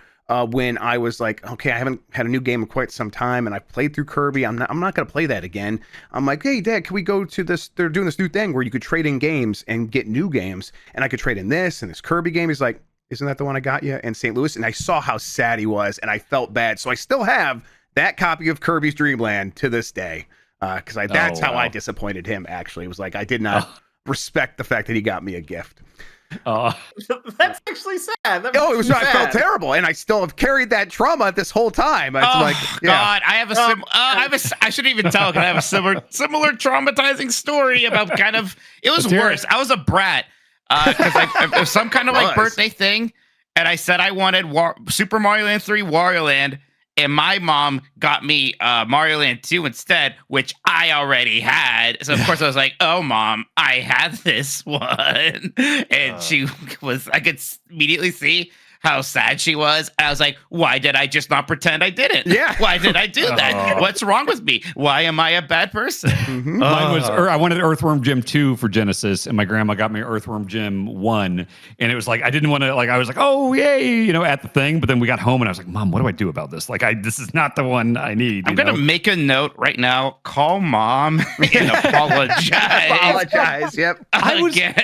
when I was like, okay, I haven't had a new game in quite some time, and I've played through Kirby. I'm not gonna play that again. I'm like, hey, Dad, can we go to this? They're doing this new thing where you could trade in games and get new games, and I could trade in this and this Kirby game. He's like, isn't that the one I got you in St. Louis? And I saw how sad he was, and I felt bad. So I still have that copy of Kirby's Dream Land to this day, because that's how I disappointed him. Actually, it was like I did not respect the fact that he got me a gift. That's actually sad. It was. I felt terrible, and I still have carried that trauma this whole time. It's like, God, I have I shouldn't even tell. Because I have a similar traumatizing story about kind of. It was worse. I was a brat because it was some kind of like birthday thing, and I said I wanted Super Mario Land 3, Wario Land. And my mom got me Mario Land 2 instead, which I already had. So, of course, I was like, oh, Mom, I had this one. And she was, I could immediately see how sad she was. I was like, why did I just not pretend I didn't? Yeah. Why did I do that? What's wrong with me? Why am I a bad person? Mine was, I wanted Earthworm Jim 2 for Genesis, and my grandma got me Earthworm Jim 1. And it was like, I didn't want to, like, I was like, oh, yay, at the thing. But then we got home and I was like, Mom, what do I do about this? Like, this is not the one I need. I'm going to make a note right now. Call Mom and apologize. Apologize, yep. Again,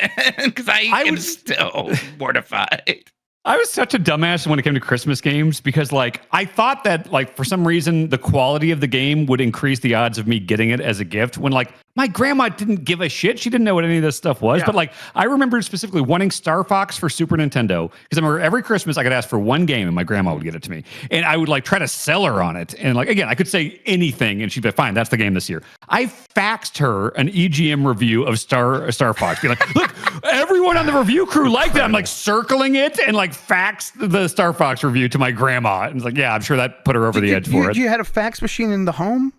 because I am still mortified. I was such a dumbass when it came to Christmas games because, like, I thought that, like, for some reason, the quality of the game would increase the odds of me getting it as a gift when, like, my grandma didn't give a shit. She didn't know what any of this stuff was. Yeah. But, like, I remember specifically wanting Star Fox for Super Nintendo because I remember every Christmas I could ask for one game and my grandma would get it to me. And I would, like, try to sell her on it. And, like, again, I could say anything and she'd be like, fine, that's the game this year. I faxed her an EGM review of Star Fox. Be like, look, everyone on the review crew liked it. I'm, like, circling it and, like, faxed the Star Fox review to my grandma. And it's like, yeah, I'm sure that put her over the edge for it. You had a fax machine in the home?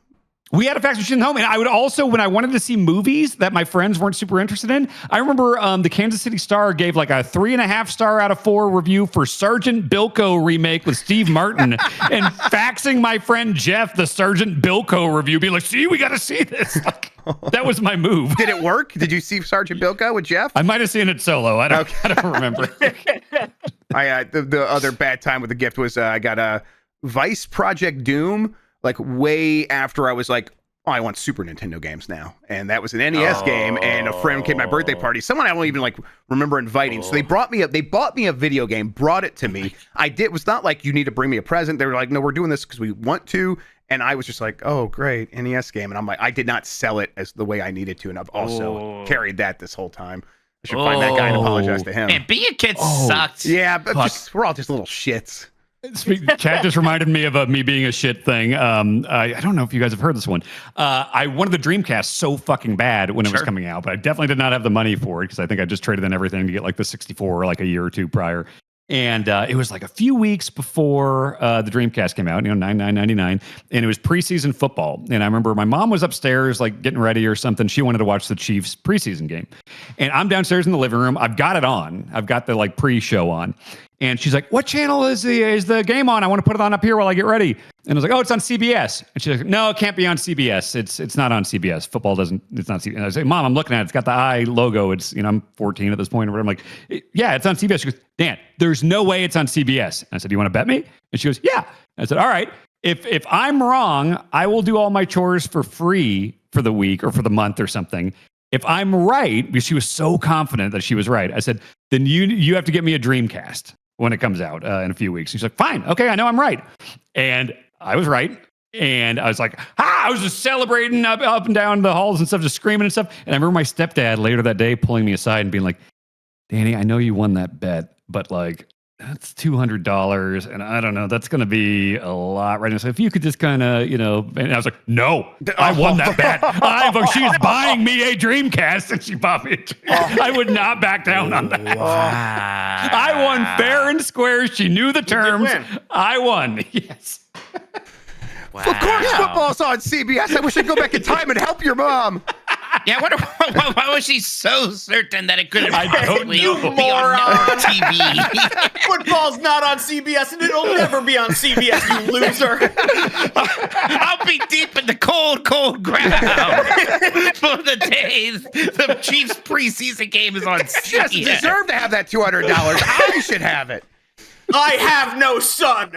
We had a fax machine at home, and I would also, when I wanted to see movies that my friends weren't super interested in, I remember the Kansas City Star gave like a 3.5 star out of 4 review for Sergeant Bilko remake with Steve Martin, and faxing my friend Jeff the Sergeant Bilko review, being like, see, we got to see this. Like, that was my move. Did it work? Did you see Sergeant Bilko with Jeff? I might have seen it solo. I don't remember. The other bad time with the gift was I got a Vice Project Doom, like way after I was like, oh, I want Super Nintendo games now. And that was an NES game, and a friend came to my birthday party. Someone I don't even like remember inviting. So they bought me a video game, brought it to me. It was not like, you need to bring me a present. They were like, no, we're doing this because we want to. And I was just like, oh, great, NES game. And I'm like, I did not sell it as the way I needed to. And I've also carried that this whole time. I should find that guy and apologize to him. And being a kid sucked. Yeah, but we're all just little shits. Chat just reminded me of me being a shit thing. I don't know if you guys have heard this one. I wanted the Dreamcast so fucking bad when it was coming out, but I definitely did not have the money for it because I think I just traded in everything to get like the 64 like a year or two prior. And it was like a few weeks before the Dreamcast came out, $99.99, and it was preseason football. And I remember my mom was upstairs, like getting ready or something. She wanted to watch the Chiefs preseason game, and I'm downstairs in the living room. I've got it on. I've got the like pre-show on, and she's like, "What channel is the game on? I want to put it on up here while I get ready." And I was like, "Oh, it's on CBS." And she's like, "No, it can't be on CBS. It's not on CBS. Football doesn't. It's not CBS." And I was like, "Mom, I'm looking at it. It's got the I logo. It's I'm 14 at this point or whatever." I'm like, "Yeah, it's on CBS." She goes, "Dan, there's no way it's on CBS." And I said, "You want to bet me?" And she goes, "Yeah." I said, "All right. If I'm wrong, I will do all my chores for free for the week or for the month or something. If I'm right," because she was so confident that she was right, I said, "Then you have to get me a Dreamcast when it comes out in a few weeks." She's like, "Fine, okay, I know I'm right," and I was right. And I was like, I was just celebrating up and down the halls and stuff, just screaming and stuff. And I remember my stepdad later that day pulling me aside and being like, "Danny, I know you won that bet, but like, that's $200. And I don't know, that's going to be a lot right now. So if you could just kind of, and I was like, "No, I won that bet. She was buying me a Dreamcast and she bought me a Dreamcast. I would not back down on that." Wow. I won fair and square. She knew the terms. win. I won. Yes. Wow. Of course, football's on CBS. I wish I'd go back in time and help your mom. Yeah, why was she so certain that it couldn't I don't possibly You be on moron. network TV? Football's not on CBS, and it'll never be on CBS, you loser. I'll be deep in the cold, cold ground for the days the Chiefs preseason game is on She doesn't CBS. deserve to have that $200. I should have it. I have no son.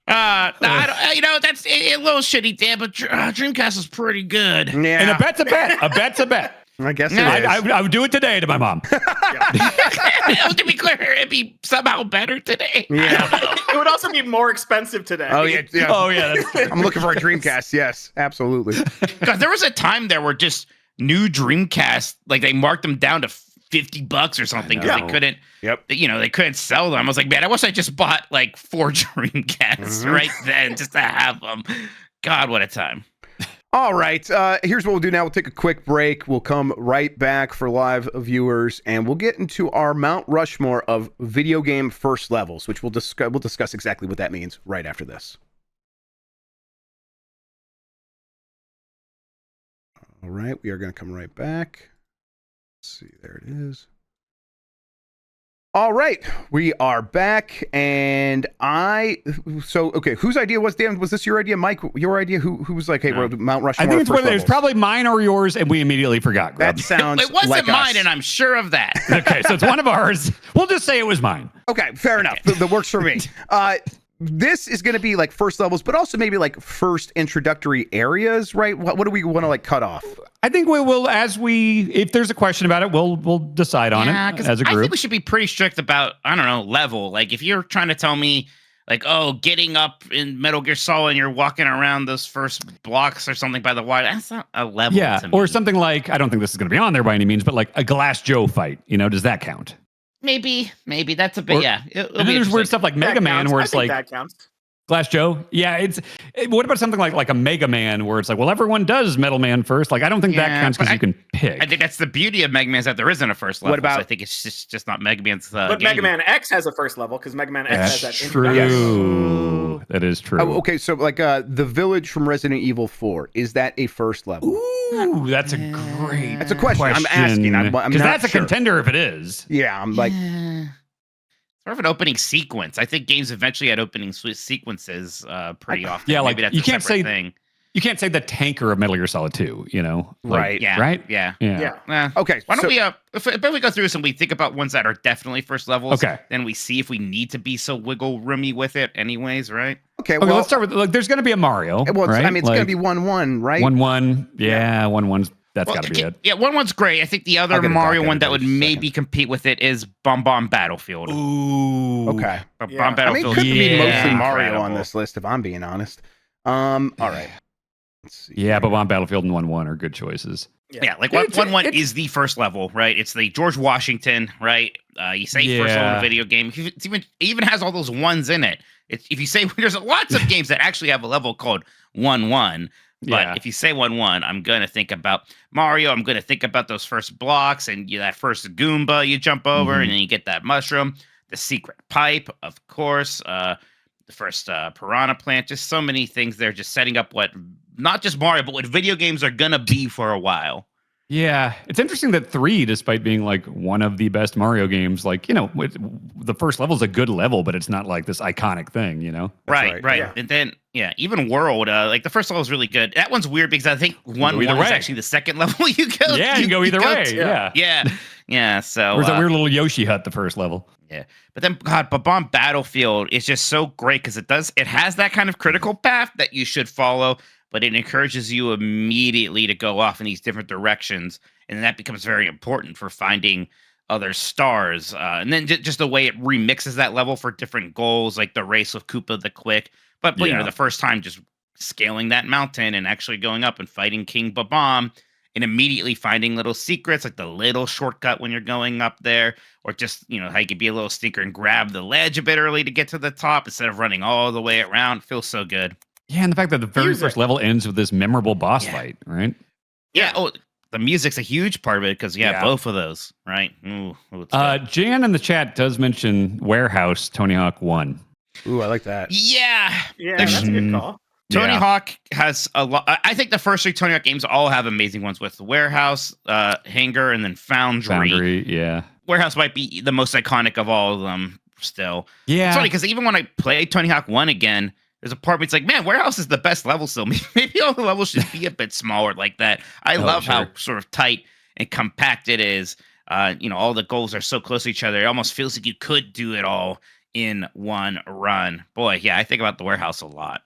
That's a little shitty, Dan, but Dreamcast is pretty good. Yeah. And a bet's a bet. A bet's a bet. I guess it I is. would do it today to my mom. To be clear, it'd be somehow better today. Yeah. It would also be more expensive today. Oh, yeah. Oh, yeah. That's true. I'm looking for a Dreamcast. Yes, absolutely. Because there was a time there where just new Dreamcast, like they marked them down to $50 or something because they couldn't. Yep. They couldn't sell them. I was like, man, I wish I just bought like 4 Dreamcasts right then just to have them. God, what a time. All right. Here's what we'll do now. We'll take a quick break. We'll come right back for live viewers, and we'll get into our Mount Rushmore of video game first levels, which we'll discuss exactly what that means right after this. All right. We are going to come right back. Let's see. There it is. All right, we are back, and okay, whose idea was, Dan? Was this your idea, Mike? Your idea? Who was like, "Hey, we're Mount Rushmore"? I think it's first it was levels. probably mine or yours, and we immediately forgot. That Grub. sounds. It wasn't like mine, us. and I'm sure of that. Okay, so it's one of ours. We'll just say it was mine. Okay, fair enough. That works for me. This is going to be like first levels, but also maybe like first introductory areas, right? What do we want to like cut off? I think we will, if there's a question about it, we'll decide on it as a I group. think we should be pretty strict about, I don't know, level. Like if you're trying to tell me, like, oh, getting up in Metal Gear Solid and you're walking around those first blocks or something by the water, that's not a level. Yeah, to or me. something like, I don't think this is going to be on there by any means, but like a Glass Joe fight. Does that count? Maybe that's a bit. Or- Yeah, And then there's weird stuff like Mega That Man, counts. where I it's think like that counts. Glass Joe. Yeah, what about something like a Mega Man, where it's like, well, everyone does Metal Man first. Like, I don't think that counts because you can pick. I think that's the beauty of Mega Man is that there isn't a first level. What about- So I think it's just not Mega Man's. But game. Mega Man X has a first level because Mega Man X That's has that true. introduction. That is true. Oh, okay, so like the village from Resident Evil 4, is that a first level? Ooh, that's a great. That's a question. I'm asking. I'm because not that's a sure. contender if it is. Yeah, I'm like, Sort of an opening sequence. I think games eventually had opening sequences pretty often. Yeah, like, maybe that's you a can't separate say- thing. You can't say the tanker of Metal Gear Solid 2. Right. Yeah. Right? Yeah. Yeah. okay. Why don't so- we if we go through some, we think about ones that are definitely first levels. Okay. Then we see if we need to be so wiggle roomy with it, anyways. Right. Okay, Okay, well, let's start with, like, there's going to be a Mario. well, right? I mean, it's going to be 1-1, right? 1-1. Yeah, 1-1's. That's got to be it. Yeah, one's great. I think the I'll other get it Mario back one that would everybody maybe compete with it is Bomb Battlefield. Ooh. Okay. Bomb Yeah. I mean, it Battlefield. could be mostly Yeah. Mario Incredible. on this list, if I'm being honest. All right. Let's see. Yeah, but Bomb Battlefield and 1-1 are good choices. Yeah, like It's- 1-1 it's- is the first level, right? It's the George Washington, right? You say first level in Yeah. a video game. It even has all those ones in it. If you say there's lots of games that actually have a level called 1-1, But if you say 1-1, I'm going to think about Mario. I'm going to think about those first blocks and that first Goomba you jump over, and then you get that mushroom, the secret pipe, of course, the first piranha plant. Just so many things there, just setting up what not just Mario, but what video games are going to be for a while. Yeah, it's interesting that 3, despite being like one of the best Mario games, like, the first level is a good level, but it's not like this iconic thing, Right. Yeah. And then, even World, like the first level is really good. That one's weird because I think 1-1 is actually the second level you go. Yeah, you go either way. Yeah. So there's that weird little Yoshi hut, the first level. Yeah, but then Bomb Battlefield is just so great because it has that kind of critical path that you should follow, but it encourages you immediately to go off in these different directions, and that becomes very important for finding other stars. And then just the way it remixes that level for different goals, like the race with Koopa the Quick. But the first time just scaling that mountain and actually going up and fighting King Babam and immediately finding little secrets, like the little shortcut when you're going up there, or just, how you could be a little sneaker and grab the ledge a bit early to get to the top instead of running all the way around. Feels so good. Yeah, and the fact that the very first level ends with this memorable boss fight, right? Yeah. Oh, the music's a huge part of it because both of those, right? Ooh, Jan in the chat does mention Warehouse Tony Hawk 1. Ooh, I like that. Yeah, that's a good call. Tony Hawk has a lot. I think the first 3 Tony Hawk games all have amazing ones with Warehouse, Hangar, and then Foundry. Yeah. Warehouse might be the most iconic of all of them still. Yeah. It's funny because even when I play Tony Hawk 1 again, there's a part where it's like, man, Warehouse is the best level still. Maybe all the levels should be a bit smaller like that. I love how sort of tight and compact it is. All the goals are so close to each other. It almost feels like you could do it all in one run. Boy, yeah, I think about the Warehouse a lot.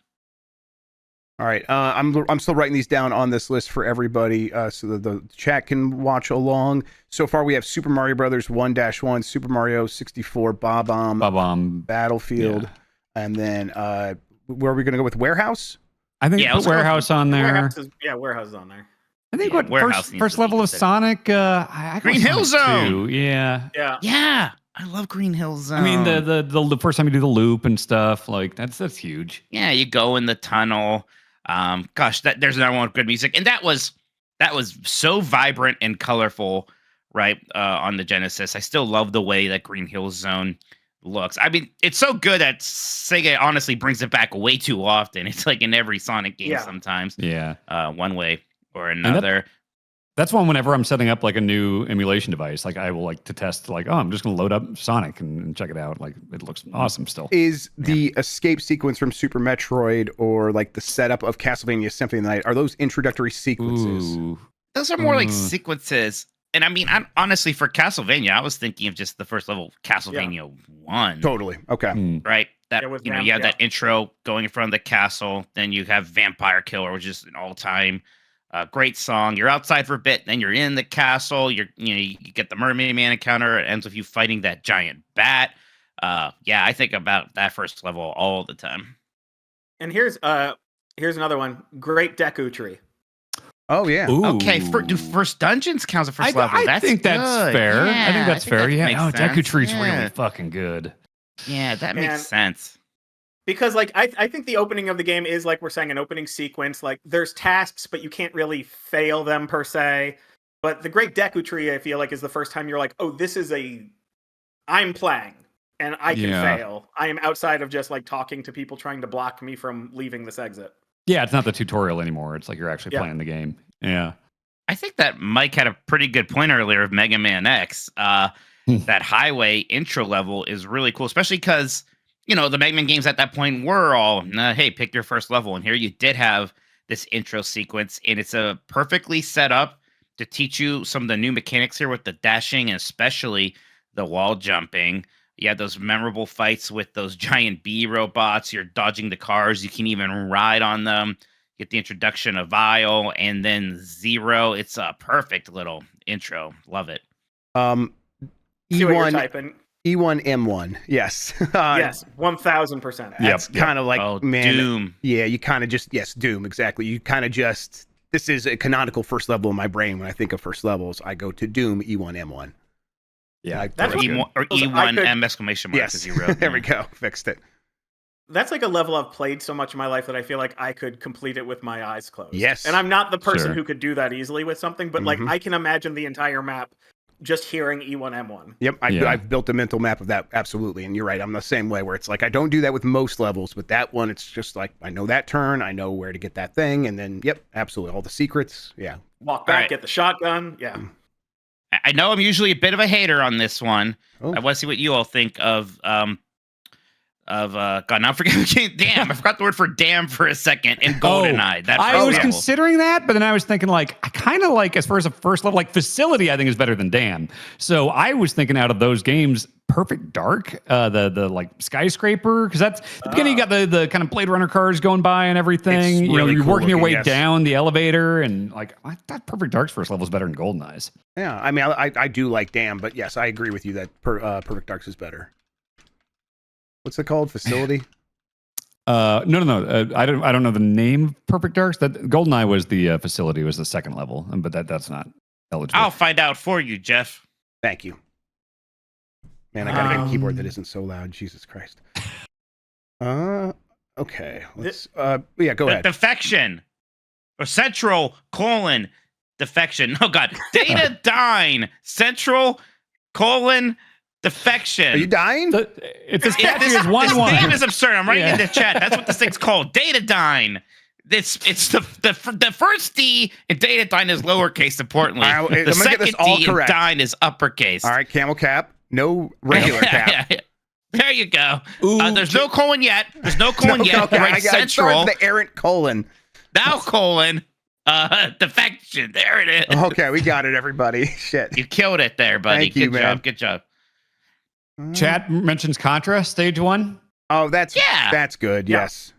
All right, I'm still writing these down on this list for everybody, so that the chat can watch along. So far, we have Super Mario Brothers 1-1, Super Mario 64, Bob-omb, Battlefield, and then where are we going to go with Warehouse? I think put Warehouse on there. Warehouse is on there. I think first level of Sonic, I Green Hill Zone. Yeah. I love Green Hill Zone. I mean, the first time you do the loop and stuff, like that's huge. Yeah, you go in the tunnel. There's another one with good music, and that was so vibrant and colorful, right? On the Genesis, I still love the way that Green Hill Zone looks. I mean, it's so good that Sega honestly brings it back way too often. It's like in every Sonic game sometimes. Yeah. One way or another. That's one whenever I'm setting up like a new emulation device, like I will like to test like, I'm just going to load up Sonic and check it out. Like it looks awesome still. Is the escape sequence from Super Metroid or like the setup of Castlevania Symphony of the Night, are those introductory sequences? Ooh. Those are more like sequences. And I mean, honestly, for Castlevania, I was thinking of just the first level, Castlevania 1. Totally. Okay. Right? That you have that intro going in front of the castle. Then you have Vampire Killer, which is an all-time great song. You're outside for a bit, then you're in the castle. You get the Mermaid Man encounter. It ends with you fighting that giant bat. I think about that first level all the time. And here's another one. Great Deku Tree. Oh yeah. Ooh. Okay. Do first dungeons count as first level? I think that's fair. Yeah, I think that's fair. Yeah. Deku Tree's Yeah. really fucking good. Yeah, that makes sense. Because like I think the opening of the game is, like we're saying, an opening sequence. Like there's tasks, but you can't really fail them per se. But the Great Deku Tree, I feel like, is the first time you're like, oh, this is I'm playing and I can fail. I am outside of just like talking to people trying to block me from leaving this exit. Yeah, it's not the tutorial anymore. It's like you're actually playing the game. Yeah. I think that Mike had a pretty good point earlier of Mega Man X. That highway intro level is really cool, especially because, the Mega Man games at that point were all, hey, pick your first level. And here you did have this intro sequence, and it's a perfectly set up to teach you some of the new mechanics here with the dashing and especially the wall jumping. You had those memorable fights with those giant bee robots. You're dodging the cars. You can even ride on them. Get the introduction of Vile and then Zero. It's a perfect little intro. Love it. E1 M1. Yes. Yes, 1000%. That's kind of like Doom. Yeah, you kind of just Doom, exactly. You kind of just, this is a canonical first level in my brain. When I think of first levels, I go to Doom E1 M1. Yeah, or E1 M exclamation mark. Yes. There we go. Fixed it. That's like a level I've played so much in my life that I feel like I could complete it with my eyes closed. Yes. And I'm not the person Sure. who could do that easily with something, but like I can imagine the entire map just hearing E1M1. Yep, I've built a mental map of that, absolutely. And you're right, I'm the same way, where it's like I don't do that with most levels, but that one, it's just like I know that turn, I know where to get that thing, and then, yep, absolutely, all the secrets, yeah. Walk back, right. get the shotgun, yeah. I know I'm usually a bit of a hater on this one. Oh. I want to see what you all think of God, now I'm forgetting. Damn, I forgot the word for damn for a second. In GoldenEye, that I was level. considering that, but then I was thinking like I kind of like, as far as a first level, like Facility, I think is better than Damn. So I was thinking out of those games, Perfect Dark, the like skyscraper, because that's the beginning. You got the kind of Blade Runner cars going by and everything. It's really you're cool working your way looking, yes. down the elevator, and like I thought Perfect Dark's first level is better than GoldenEye's. Yeah, I mean, I do like Damn, but yes, I agree with you that Perfect Darks is better. What's it called? Facility? No. I don't know the name of Perfect Darks. That GoldenEye was the Facility, was the second level, but that's not eligible. I'll find out for you, Jeff. Thank you. Man, I gotta get a keyboard that isn't so loud. Jesus Christ. Okay. Let's. Yeah, go ahead. Defection. Or Central, defection. Oh, God. Data Dine. Central, defection. Are you dying? It's as catchy as This 1-1. name is absurd. I'm writing Yeah. in the chat. That's what this thing's called. Data Dine. It's the first D in Data Dine is lowercase, importantly. I'm The gonna get second this all D correct. in Dine is uppercase. All right, camel cap. No regular cap. There you go. Ooh, There's no colon yet. There's no colon yet. Okay, Right, I started Central. with the errant colon. Now defection. There it is. Okay, we got it, everybody. Shit. You killed it there, buddy. Thank you, Good man. job. Good job. Chat mentions Contra Stage 1. Oh, that's good. Yeah. Yes.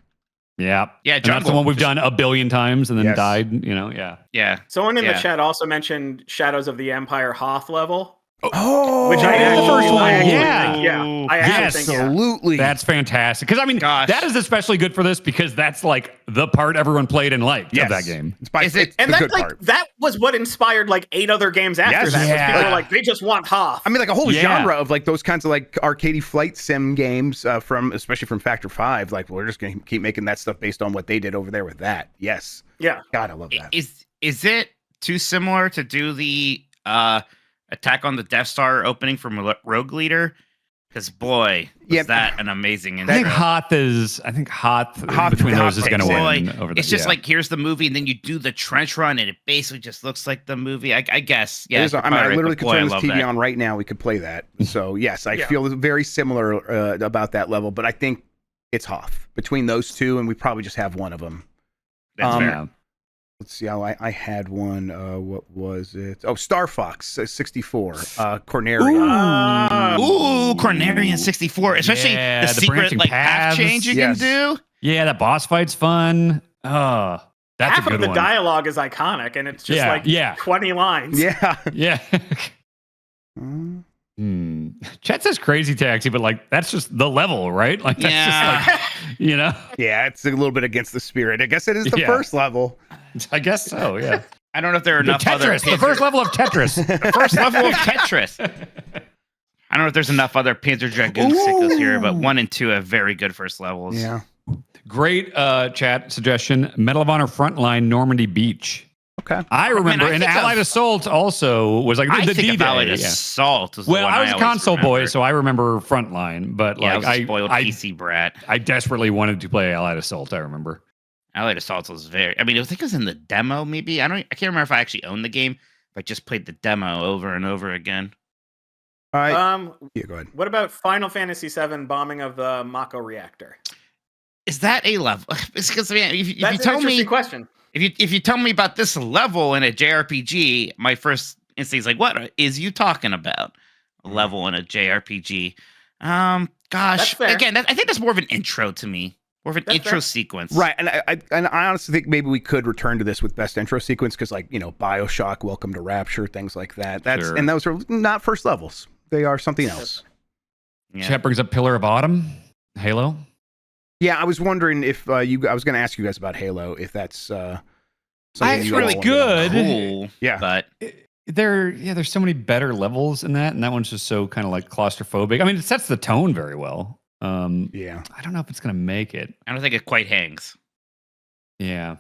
Yeah. Yeah, And that's the one we've done a billion times and then Yes. died, yeah. Yeah. Someone in Yeah. the chat also mentioned Shadows of the Empire Hoth level. Oh, Which I the actually, first one, I actually yeah. think, yeah. I actually Yes. think, yeah. absolutely. That's fantastic. Because, I mean, Gosh. that is especially good for this because that's like the part everyone played and liked of that game. It's by Is it- it's And the that's good like part. that was what inspired like 8 other games after Yes. that. Was Yeah. people were like, they just want Hoth. I mean, like a whole Yeah. genre of like those kinds of like arcadey flight sim games especially from Factor 5. Like, we're just going to keep making that stuff based on what they did over there with that. Yes. Yeah. God, I love that. Is it too similar to do the Attack on the Death Star opening from Rogue Leader? Because boy, was Yeah. that an amazing I intro. think Hoth between Hoth those is going to boy, win over that. it's just like, here's the movie, and then you do the trench run, and it basically just looks like the movie. I guess. Yeah. It is- I mean, I literally could turn this love TV that. on right now. We could play that. So, yes, I Yeah. feel very similar about that level, but I think it's Hoth between those two, and we probably just have one of them. That's fair. yeah. Let's see how I had one. What was it? Oh, Star Fox 64. Corneria. Ooh, Cornerian 64, especially Yeah, the the secret branching like path paths. change you Yes. can do. Yeah, that boss fight's fun. Oh, that's Half a good of the one. dialogue is iconic, and it's just Yeah, like yeah. 20 lines. Yeah. Yeah. Chet says Crazy Taxi, but like that's just the level, right? Like that's Yeah. just like Yeah, it's a little bit against the spirit. I guess it is the Yeah. first level. I guess so. Yeah. I don't know if there are The enough other Tetris, the first level of Tetris. first level of Tetris. I don't know if there's enough other Panzer Dragoon sickos here, but 1 and 2 have very good first levels. Yeah. Great chat suggestion. Medal of Honor Frontline Normandy Beach. Okay. I remember, I and think Allied of- Assault also was like I the think of D-Day. Allied Yeah. Assault. Was the Well, one I was a always console boy, remember. so I remember Frontline, but Yeah, I like was a spoiled PC brat. I desperately wanted to play Allied Assault. I remember. Allied Assault was very. I mean, I think it was in the demo. Maybe I can't remember if I actually owned the game. If I just played the demo over and over again. All right. Uh, Yeah, go ahead. What about Final Fantasy VII bombing of the Mako reactor? Is that a level? It's because if you That's an tell me interesting question. if you tell me about this level in a JRPG, my first instinct is like, what is you talking about? A level in a JRPG? Gosh, That's fair. again, I think that's more of an intro to me, more of an That's intro fair. sequence. Right, and I honestly think maybe we could return to this with best intro sequence because, like, BioShock, Welcome to Rapture, things like that. Sure. And those are not first levels; they are something else. Yeah. Chat brings up Pillar of Autumn, Halo. Yeah, I was wondering if I was going to ask you guys about Halo, if that's something It's you all really wanted to know. good. Cool. Yeah. But There's so many better levels in that, and that one's just so kind of like claustrophobic. I mean, it sets the tone very well. Yeah. I don't know if it's going to make it. I don't think it quite hangs. Yeah.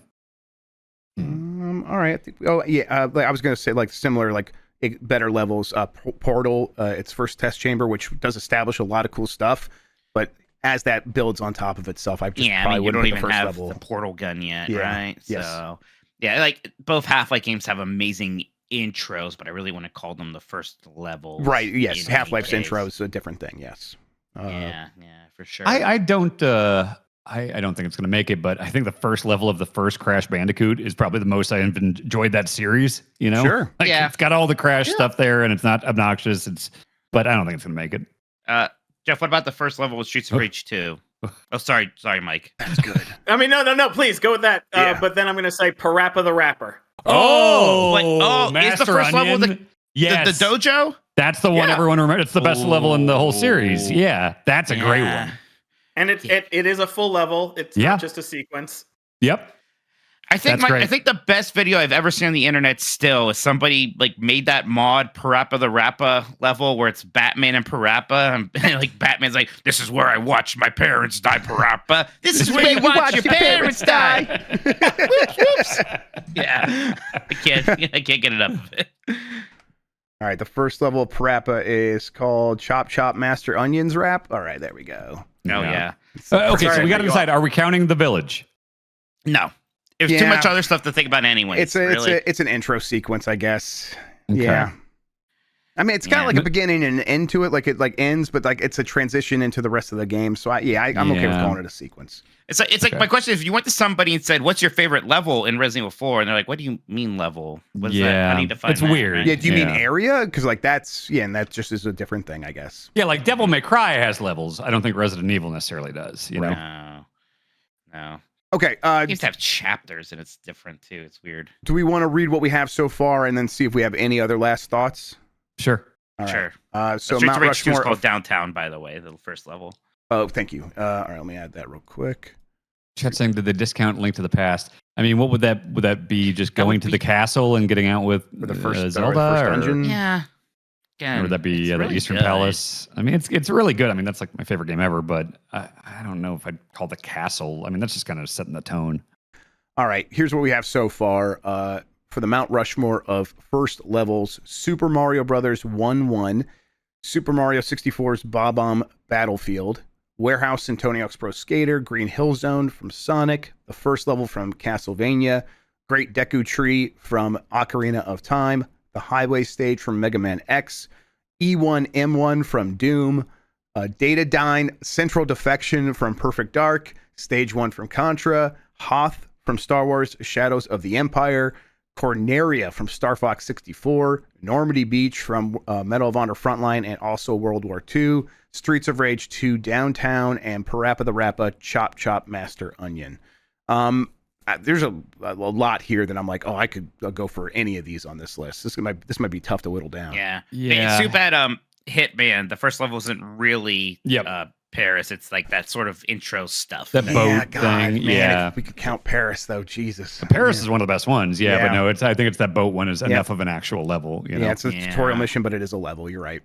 All right. Oh yeah. Like I was gonna say, like similar, like better levels. Portal, its first test chamber, which does establish a lot of cool stuff, but as that builds on top of itself, I just probably you wouldn't don't put even the first have level. the portal gun yet, Yeah. right? Yes. So, yeah, like both Half-Life games have amazing intros, but I really want to call them the first levels. Right. Yes. in any Half-Life's case. intro is a different thing. Yes. Yeah, for sure. I don't think it's going to make it, but I think the first level of the first Crash Bandicoot is probably the most I've enjoyed that series. You know, Sure. Like, Yeah. it's got all the Crash stuff there, and it's not obnoxious. But I don't think it's going to make it. Jeff, what about the first level with Streets of Rage 2? Oh, sorry, Mike. That's good. I mean, no, please go with that. Yeah. But then I'm going to say Parappa the Rapper. Is the first level the yes, the dojo? That's the one Yeah. everyone remembers. It's the best level in the whole series. Yeah, that's a great one. And it is a full level. It's not just a sequence. Yep. I think That's great. I think the best video I've ever seen on the internet still is somebody like made that mod Parappa the Rappa level where it's Batman and Parappa, and like Batman's like, "This is where I watched my parents die, Parappa. This is where you watch your parents die." Whoops. Yeah, I can't get enough of it. All right. The first level of Parappa is called Chop Chop Master Onions Rap. All right. There we go. Oh yeah. Okay, Sorry, so we got to go decide: are we counting the village? No. There's too Yeah. much other stuff to think about anyway. It's an intro sequence, I guess. Okay. Yeah. I mean, it's got Yeah. like a beginning and an end to it, like it like ends, but like it's a transition into the rest of the game. So I'm okay with calling it a sequence. It's like my question is: if you went to somebody and said, "What's your favorite level in Resident Evil 4?" and they're like, "What do you mean level? What is that? How do you define it's that?" weird. Right? Yeah, do you mean Yeah. area? Because like and that just is a different thing, I guess. Yeah, like Devil May Cry has levels. I don't think Resident Evil necessarily does. You know. No. Okay. It used to have chapters, and it's different too. It's weird. Do we want to read what we have so far and then see if we have any other last thoughts? Sure. All right. Sure. So Streets Mount of Rage 2 is Rushmore. called Downtown, by the way, the first level. Oh, thank you. All right, let me add that real quick. Chat saying, did they discount Link to the Past? I mean, what would that be? Just That going would to be- the castle and getting out with For the first Zelda, first or- dungeon. Yeah. Or Again, would that be it's the really Eastern good. Palace? I mean, it's really good. I mean, that's like my favorite game ever. But I don't know if I'd call the castle. I mean, that's just kind of setting the tone. All right, here's what we have so far. For the Mount Rushmore of first levels: Super Mario Brothers 1-1, Super Mario 64's Bob-omb Battlefield, Warehouse and Tony Hawk's Pro Skater, Green Hill Zone from Sonic, the first level from Castlevania, Great Deku Tree from Ocarina of Time, the Highway Stage from Mega Man X, E1M1 from Doom, Datadyne Central Defection from Perfect Dark, Stage 1 from Contra, Hoth from Star Wars Shadows of the Empire, Corneria from Star Fox 64, Normandy Beach from Medal of Honor Frontline and also World War II, Streets of Rage 2 Downtown, and Parappa the Rappa Chop Chop Master Onion. There's a lot here that I'm like, oh, I could go for any of these on this list. This might be tough to whittle down. Yeah. Yeah. It's too bad Hitman, the first level isn't really Paris. It's like that sort of intro stuff. That boat thing. Man, Yeah. if we could count Paris though, Jesus. Paris is one of the best ones. Yeah, Yeah. but no, I think it's that boat one is enough of an actual level. You know? Yeah, it's a tutorial mission, but it is a level. You're right.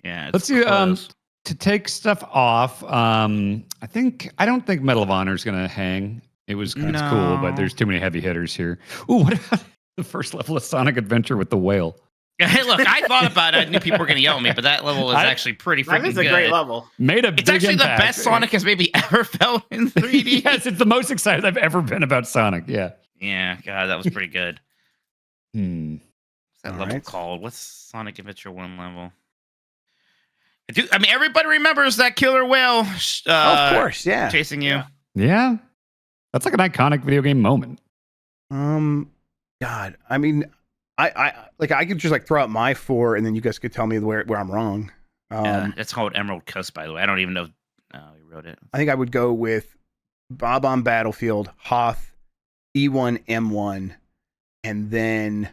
Yeah. Let's see. To take stuff off, I don't think Medal of Honor is going to hang. It's cool, but there's too many heavy hitters here. Ooh, what about the first level of Sonic Adventure with the whale? Hey, look, I thought about it. I knew people were going to yell at me, but that level is actually pretty freaking That is a good. great level. It's actually the best Sonic has maybe ever felt in 3D. Yes, it's the most excited I've ever been about Sonic. Yeah. Yeah, God, that was pretty good. Hmm. What's that All level right. called? What's Sonic Adventure 1 level? I mean, everybody remembers that killer whale Of course, yeah. chasing you. Yeah. That's like an iconic video game moment. God, I mean, I could just like throw out my 4, and then you guys could tell me where I'm wrong. It's called Emerald Coast, by the way. I don't even know who wrote it. I think I would go with Bob-omb Battlefield, Hoth, E1M1, and then,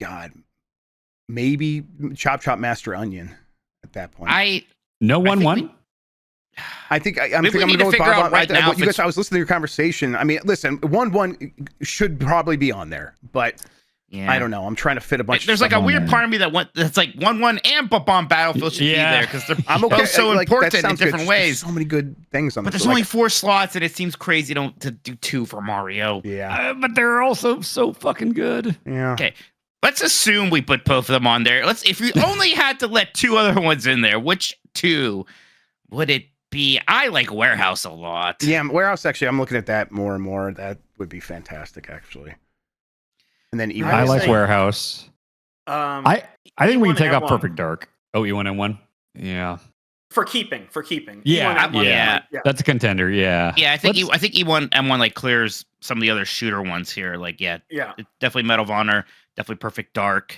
God, maybe Chop Chop Master Onion at that point. No I think 1-1? I think I'm Maybe we going need to to go with figure out Bob-omb. right now if I was listening to your conversation. I mean, listen, 1-1 should probably be on there, but Yeah. I don't know. I'm trying to fit a bunch. There's of like stuff a weird on part of me that's like 1-1 and Bomb Battlefield should be there because they're I'm okay. both so like, important in that sounds different good. ways. There's so many good things on But this. there's only 4 slots, and it seems crazy to do 2 for Mario. Yeah. But they're also so fucking good. Yeah. Okay. Let's assume we put both of them on there. If we only had to let 2 other ones in there, which 2 would it be? I like Warehouse a lot. Yeah, Warehouse, actually, I'm looking at that more and more. That would be fantastic, actually. And then E1. I like say- Warehouse. I think we can take off Perfect Dark. Oh, E1 M1? Yeah. For keeping. Yeah, E1, M1, yeah. yeah. That's a contender, yeah. Yeah, I think E1 M1 like clears some of the other shooter ones here. Like, yeah, definitely Medal of Honor, definitely Perfect Dark.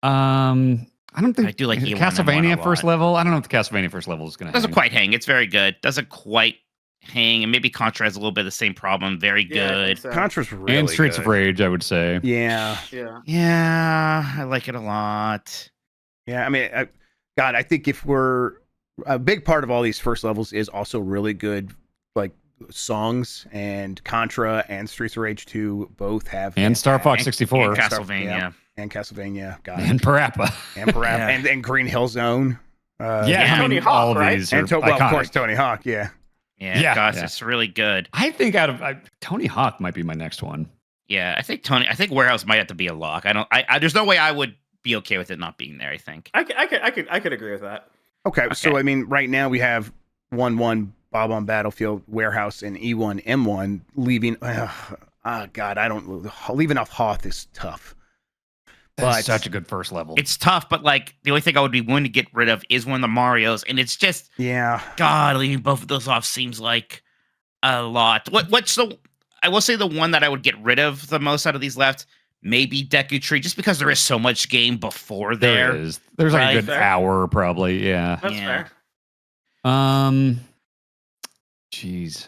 I don't think I do like E1 Castlevania M1 a First lot. Level. I don't know if the Castlevania First Level is going to Doesn't quite hang. It's very good. Doesn't quite hang, and maybe Contra has a little bit of the same problem. Very Yeah, I think good. so. Contra's really and Streets good. of Rage, I would say. Yeah. Yeah. Yeah, I like it a lot. Yeah, I mean, God, I think if we're a big part of all these first levels is also really good, like songs, and Contra and Streets of Rage 2 both have, And Star Fox 64. And Castlevania. Yeah, and Castlevania, God, And Parappa. and Parappa, Yeah. and Green Hill Zone. Yeah, I Tony mean, Hawk, all of right? these are And well, of iconic. course, Tony Hawk. Yeah, Yeah, gosh, yeah. it's really good. I think Tony Hawk might be my next one. Yeah, I think Warehouse might have to be a lock. There's no way I would be okay with it not being there, I think. I could agree with that. Okay, so Okay. I mean, right now we have 1-1 Bob on Battlefield, Warehouse, and E1 M1 leaving. God, leaving off Hoth is tough. That's But- such a good first level. It's tough, but like the only thing I would be willing to get rid of is one of the Marios, and it's just Yeah, God, leaving both of those off seems like a lot. I will say the one that I would get rid of the most out of these left, maybe Deku Tree, just because there is so much game before there. There is. There's like Right. a good hour, probably. Yeah. That's Yeah. fair. Jeez.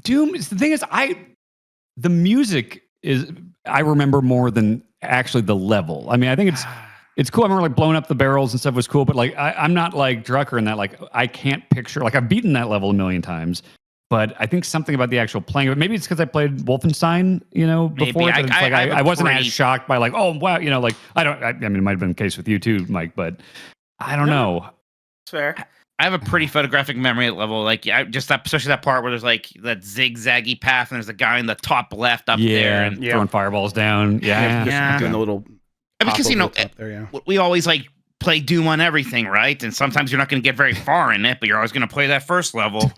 Doom. The thing is, the music is. I remember more than actually the level. I mean, I think it's cool. I remember like blowing up the barrels and stuff was cool, but like I'm not like Drucker in that. Like I can't picture. Like I've beaten that level a million times. But I think something about the actual playing of it, maybe it's because I played Wolfenstein, before. Maybe. That it's like I wasn't as pretty- shocked by like, oh wow, like I mean, it might have been the case with you too, Mike, but I don't know. That's fair. I have a pretty photographic memory at level. Like especially that part where there's like that zigzaggy path, and there's a guy in the top left up there, and Yeah. Throwing fireballs down. Yeah. just doing the little. because pop over the top there, yeah. we always like play Doom on everything, right? And sometimes you're not going to get very far in it, but you're always going to play that first level.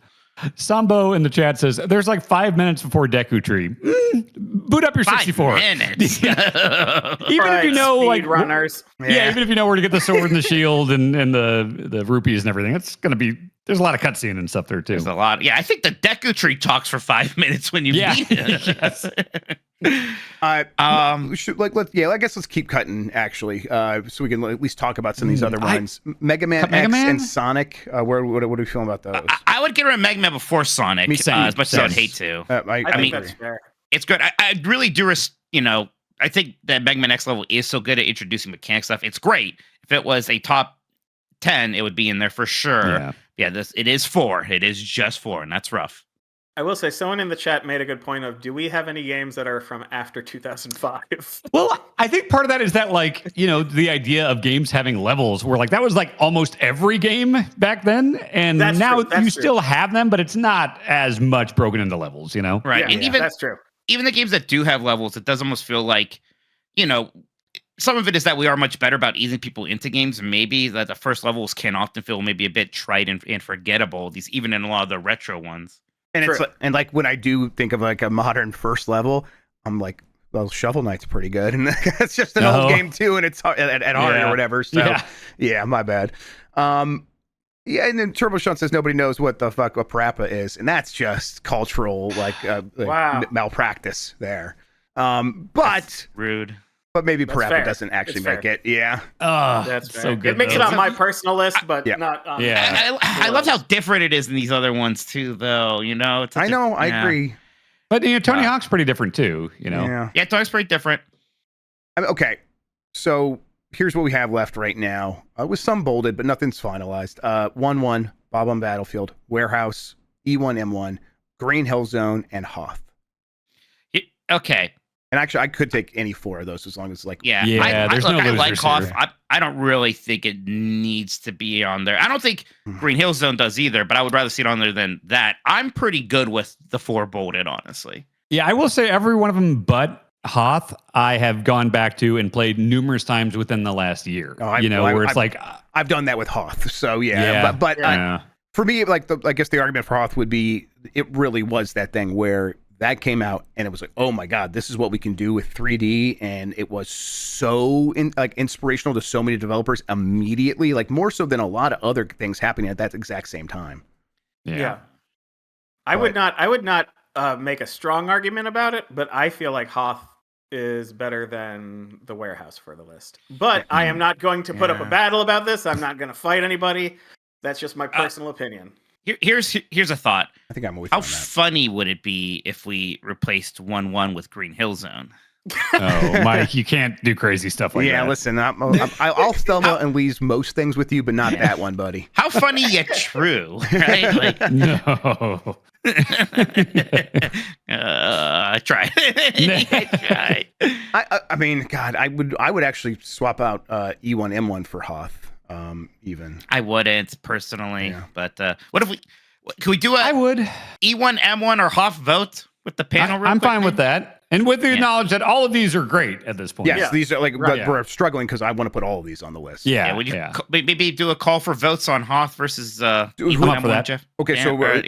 Sambo in the chat says there's like 5 minutes before Deku Tree. Boot up your 64. 5 minutes. Even if you Right, know, speed like runners. yeah, even if you know where to get the sword and the shield and the rupees and everything, it's gonna be. There's a lot of cutscene and stuff there too. There's a lot. Yeah, I think the Deku Tree talks for 5 minutes when you Yeah. beat it. Yes. We should I guess let's keep cutting actually, so we can at least talk about some of these other I- ones. Mega Man Cut Mega X Man? and Sonic. What are we feeling about those? I would get rid of Mega Man before Sonic, Me same, as much as I would same. hate to. I I think agree. that's fair. It's good. I really do, I think that Mega Man X level is so good at introducing mechanic stuff. It's great. If it was a top 10, it would be in there for sure. Yeah, it is 4. It is just 4, and that's rough. I will say, someone in the chat made a good point of, do we have any games that are from after 2005? Well, I think part of that is that, like, the idea of games having levels where, like, that was like almost every game back then. And That's now true, that's you true. still have them, but it's not as much broken into levels, Right. Yeah, And even that's true. the games that do have levels, it does almost feel like, some of it is that we are much better about easing people into games. Maybe that the first levels can often feel maybe a bit trite and forgettable. Even in a lot of the retro ones. And True. it's like when I do think of like a modern first level, I'm like, well, Shovel Knight's pretty good, and it's just an old game too, and it's hard, at hard or whatever. So yeah, my bad. Yeah, and then Turbo Shunt says nobody knows what the fuck a parappa is, and that's just cultural Wow. malpractice there. That's rude. But maybe That's parappa fair. doesn't actually It's fair. make it. Yeah. That's so fair. good. It makes it though. on my personal list, but Yeah. not on Yeah. I love how different it is in these other ones too, though. It's I know. I yeah. agree. But Tony Hawk's pretty different too, Yeah. Yeah, Toy's pretty different. Okay. So here's what we have left right now. With some bolded, but nothing's finalized. 1-1, Bob on Battlefield, Warehouse, E1 M1, Green Hill Zone, and Hoth. Okay. And actually, I could take any 4 of those as long as like. Yeah. There's no I like losers Hoth. here. I don't really think it needs to be on there. I don't think Green Hill Zone does either, but I would rather see it on there than that. I'm pretty good with the 4 bolted, honestly. Yeah, I will say every one of them but Hoth, I have gone back to and played numerous times within the last year. I've done that with Hoth. So yeah. But for me, like I guess the argument for Hoth would be it really was that thing where that came out and it was like, oh my God, this is what we can do with 3D, and it was so inspirational to so many developers immediately, like more so than a lot of other things happening at that exact same time. Yeah. I would not make a strong argument about it, but I feel like Hoth is better than the Warehouse for the list. But I am not going to put up a battle about this. I'm not going to fight anybody. That's just my personal opinion. Here's a thought. I think I'm with How you on that. funny would it be if we replaced 1-1 with Green Hill Zone? Oh, Mike, you can't do crazy stuff like that. Yeah, listen, I'll Thelma and Louise most things with you, but not that one, buddy. How funny yet true, right? Like, no. I tried. I tried. I mean, God, I would actually swap out E1M1 for Hoth. Even I wouldn't personally, but what if can we do I would E1 M1 or Hoth vote with the panel? I'm fine with that, and with the knowledge that all of these are great at this point. Yes, these are like we're struggling because I want to put all of these on the list. Would you maybe do a call for votes on Hoth versus E1 M1, Jeff? Okay,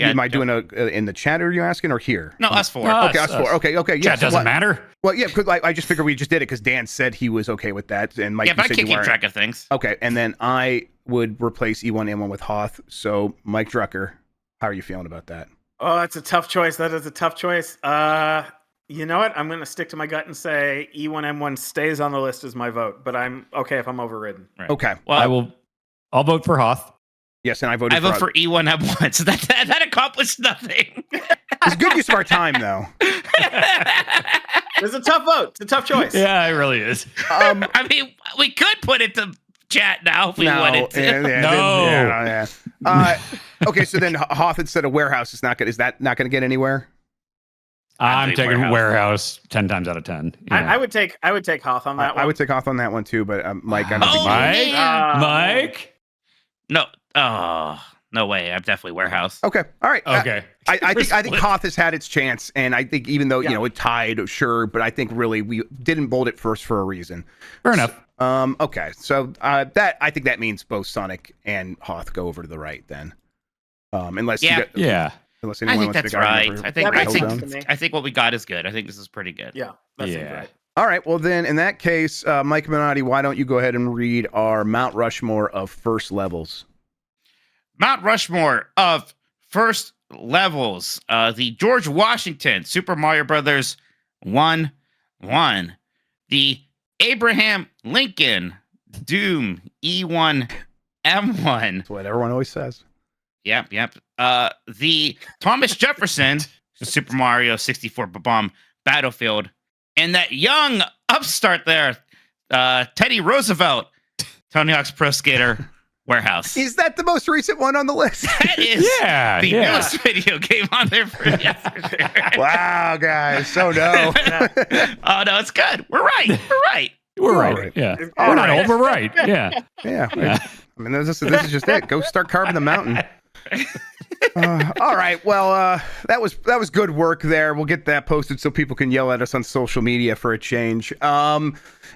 am I doing in the chat? Are you asking or here? No, us 4. Okay, us 4. Okay, yeah. Chat doesn't matter. Well, yeah, because I just figured we just did it because Dan said he was okay with that, and Mike. Yeah, but I can't keep track of things. Okay, and then I would replace E1M1 with Hoth. So, Mike Drucker, how are you feeling about that? Oh, that's a tough choice. That is a tough choice. You know what? I'm going to stick to my gut and say E1M1 stays on the list as my vote, but I'm okay if I'm overridden. Right. Okay. Well, I'll vote for Hoth. Yes, and I vote for E1M1, so that accomplished nothing. It's good use of our time, though. It's a tough vote. It's a tough choice. Yeah, it really is. I mean, we could put it to chat now if we wanted to. Okay, so then Hoth instead of Warehouse is that not going to get anywhere? I'm taking Warehouse 10 times out of 10. I would take Hoth on that one. I would take Hoth on that one too, but Mike, I don't think Mike? No. Oh, no way. I'm definitely Warehouse. Okay. All right. Okay. I think Hoth has had its chance, and I think even though it tied, sure, but I think really we didn't bold it first for a reason. Fair enough. Okay. So that I think that means both Sonic and Hoth go over to the right then. Unless Unless anyone I think wants that's to right. I think what we got is good. I think this is pretty good. Yeah. That seems right. All right. Well, then in that case, Mike Minotti, why don't you go ahead and read our Mount Rushmore of First Levels? Mount Rushmore of First Levels. The George Washington Super Mario Brothers 1-1. The Abraham Lincoln Doom E1 M1. That's what everyone always says. Yep. The Thomas Jefferson Super Mario 64 Bomb Battlefield, and that young upstart there, Teddy Roosevelt, Tony Hawk's Pro Skater Warehouse. Is that the most recent one on the list? That is the newest video game on there for yesterday. Wow, guys. So no. Oh no, it's good. We're right. We're right. Yeah. We're not old. We're right. Yeah. I mean, this is just it. Go start carving the mountain. All right. Well, that was good work there. We'll get that posted so people can yell at us on social media for a change.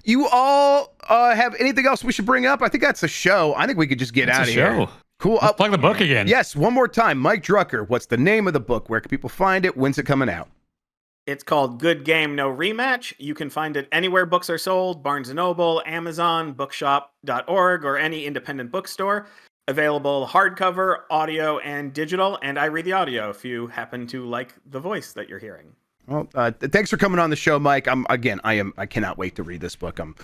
You all have anything else we should bring up? I think that's a show. I think we could just get out of here. Cool. Let's plug the book again. Yes. One more time. Mike Drucker. What's the name of the book? Where can people find it? When's it coming out? It's called Good Game, No Rematch. You can find it anywhere books are sold: Barnes & Noble, Amazon, bookshop.org, or any independent bookstore. Available hardcover, audio, and digital, and I read the audio if you happen to like the voice that you're hearing. Well, thanks for coming on the show, Mike. I cannot wait to read this book. I'm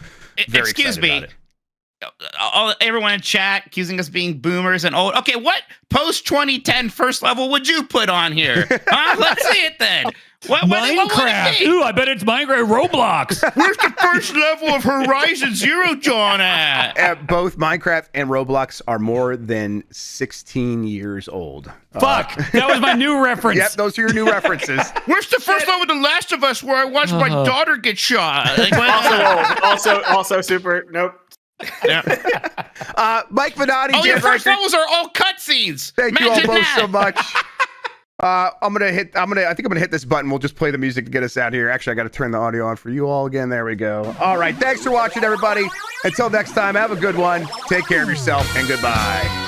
very excited about it. Everyone in chat accusing us being boomers and old. Okay, what post 2010 first level would you put on here? Let's see it then. What would it Minecraft. be? Ooh, I bet it's Minecraft. Roblox. Where's the first level of Horizon Zero Dawn at? Both Minecraft and Roblox are more than 16 years old. Fuck. That was my new reference. Yep, those are your new references. Where's the first level of The Last of Us where I watched my daughter get shot? Like, Also super. Nope. yeah. Mike Minotti, Your Dan first Reichert, levels are all cutscenes. thank you all Imagine both that. so much. I think I'm gonna hit this button. We'll just play the music to get us out here. Actually, I got to turn the audio on for you all again. There we go. All right, thanks for watching, everybody. Until next time, have a good one. Take care of yourself, and goodbye.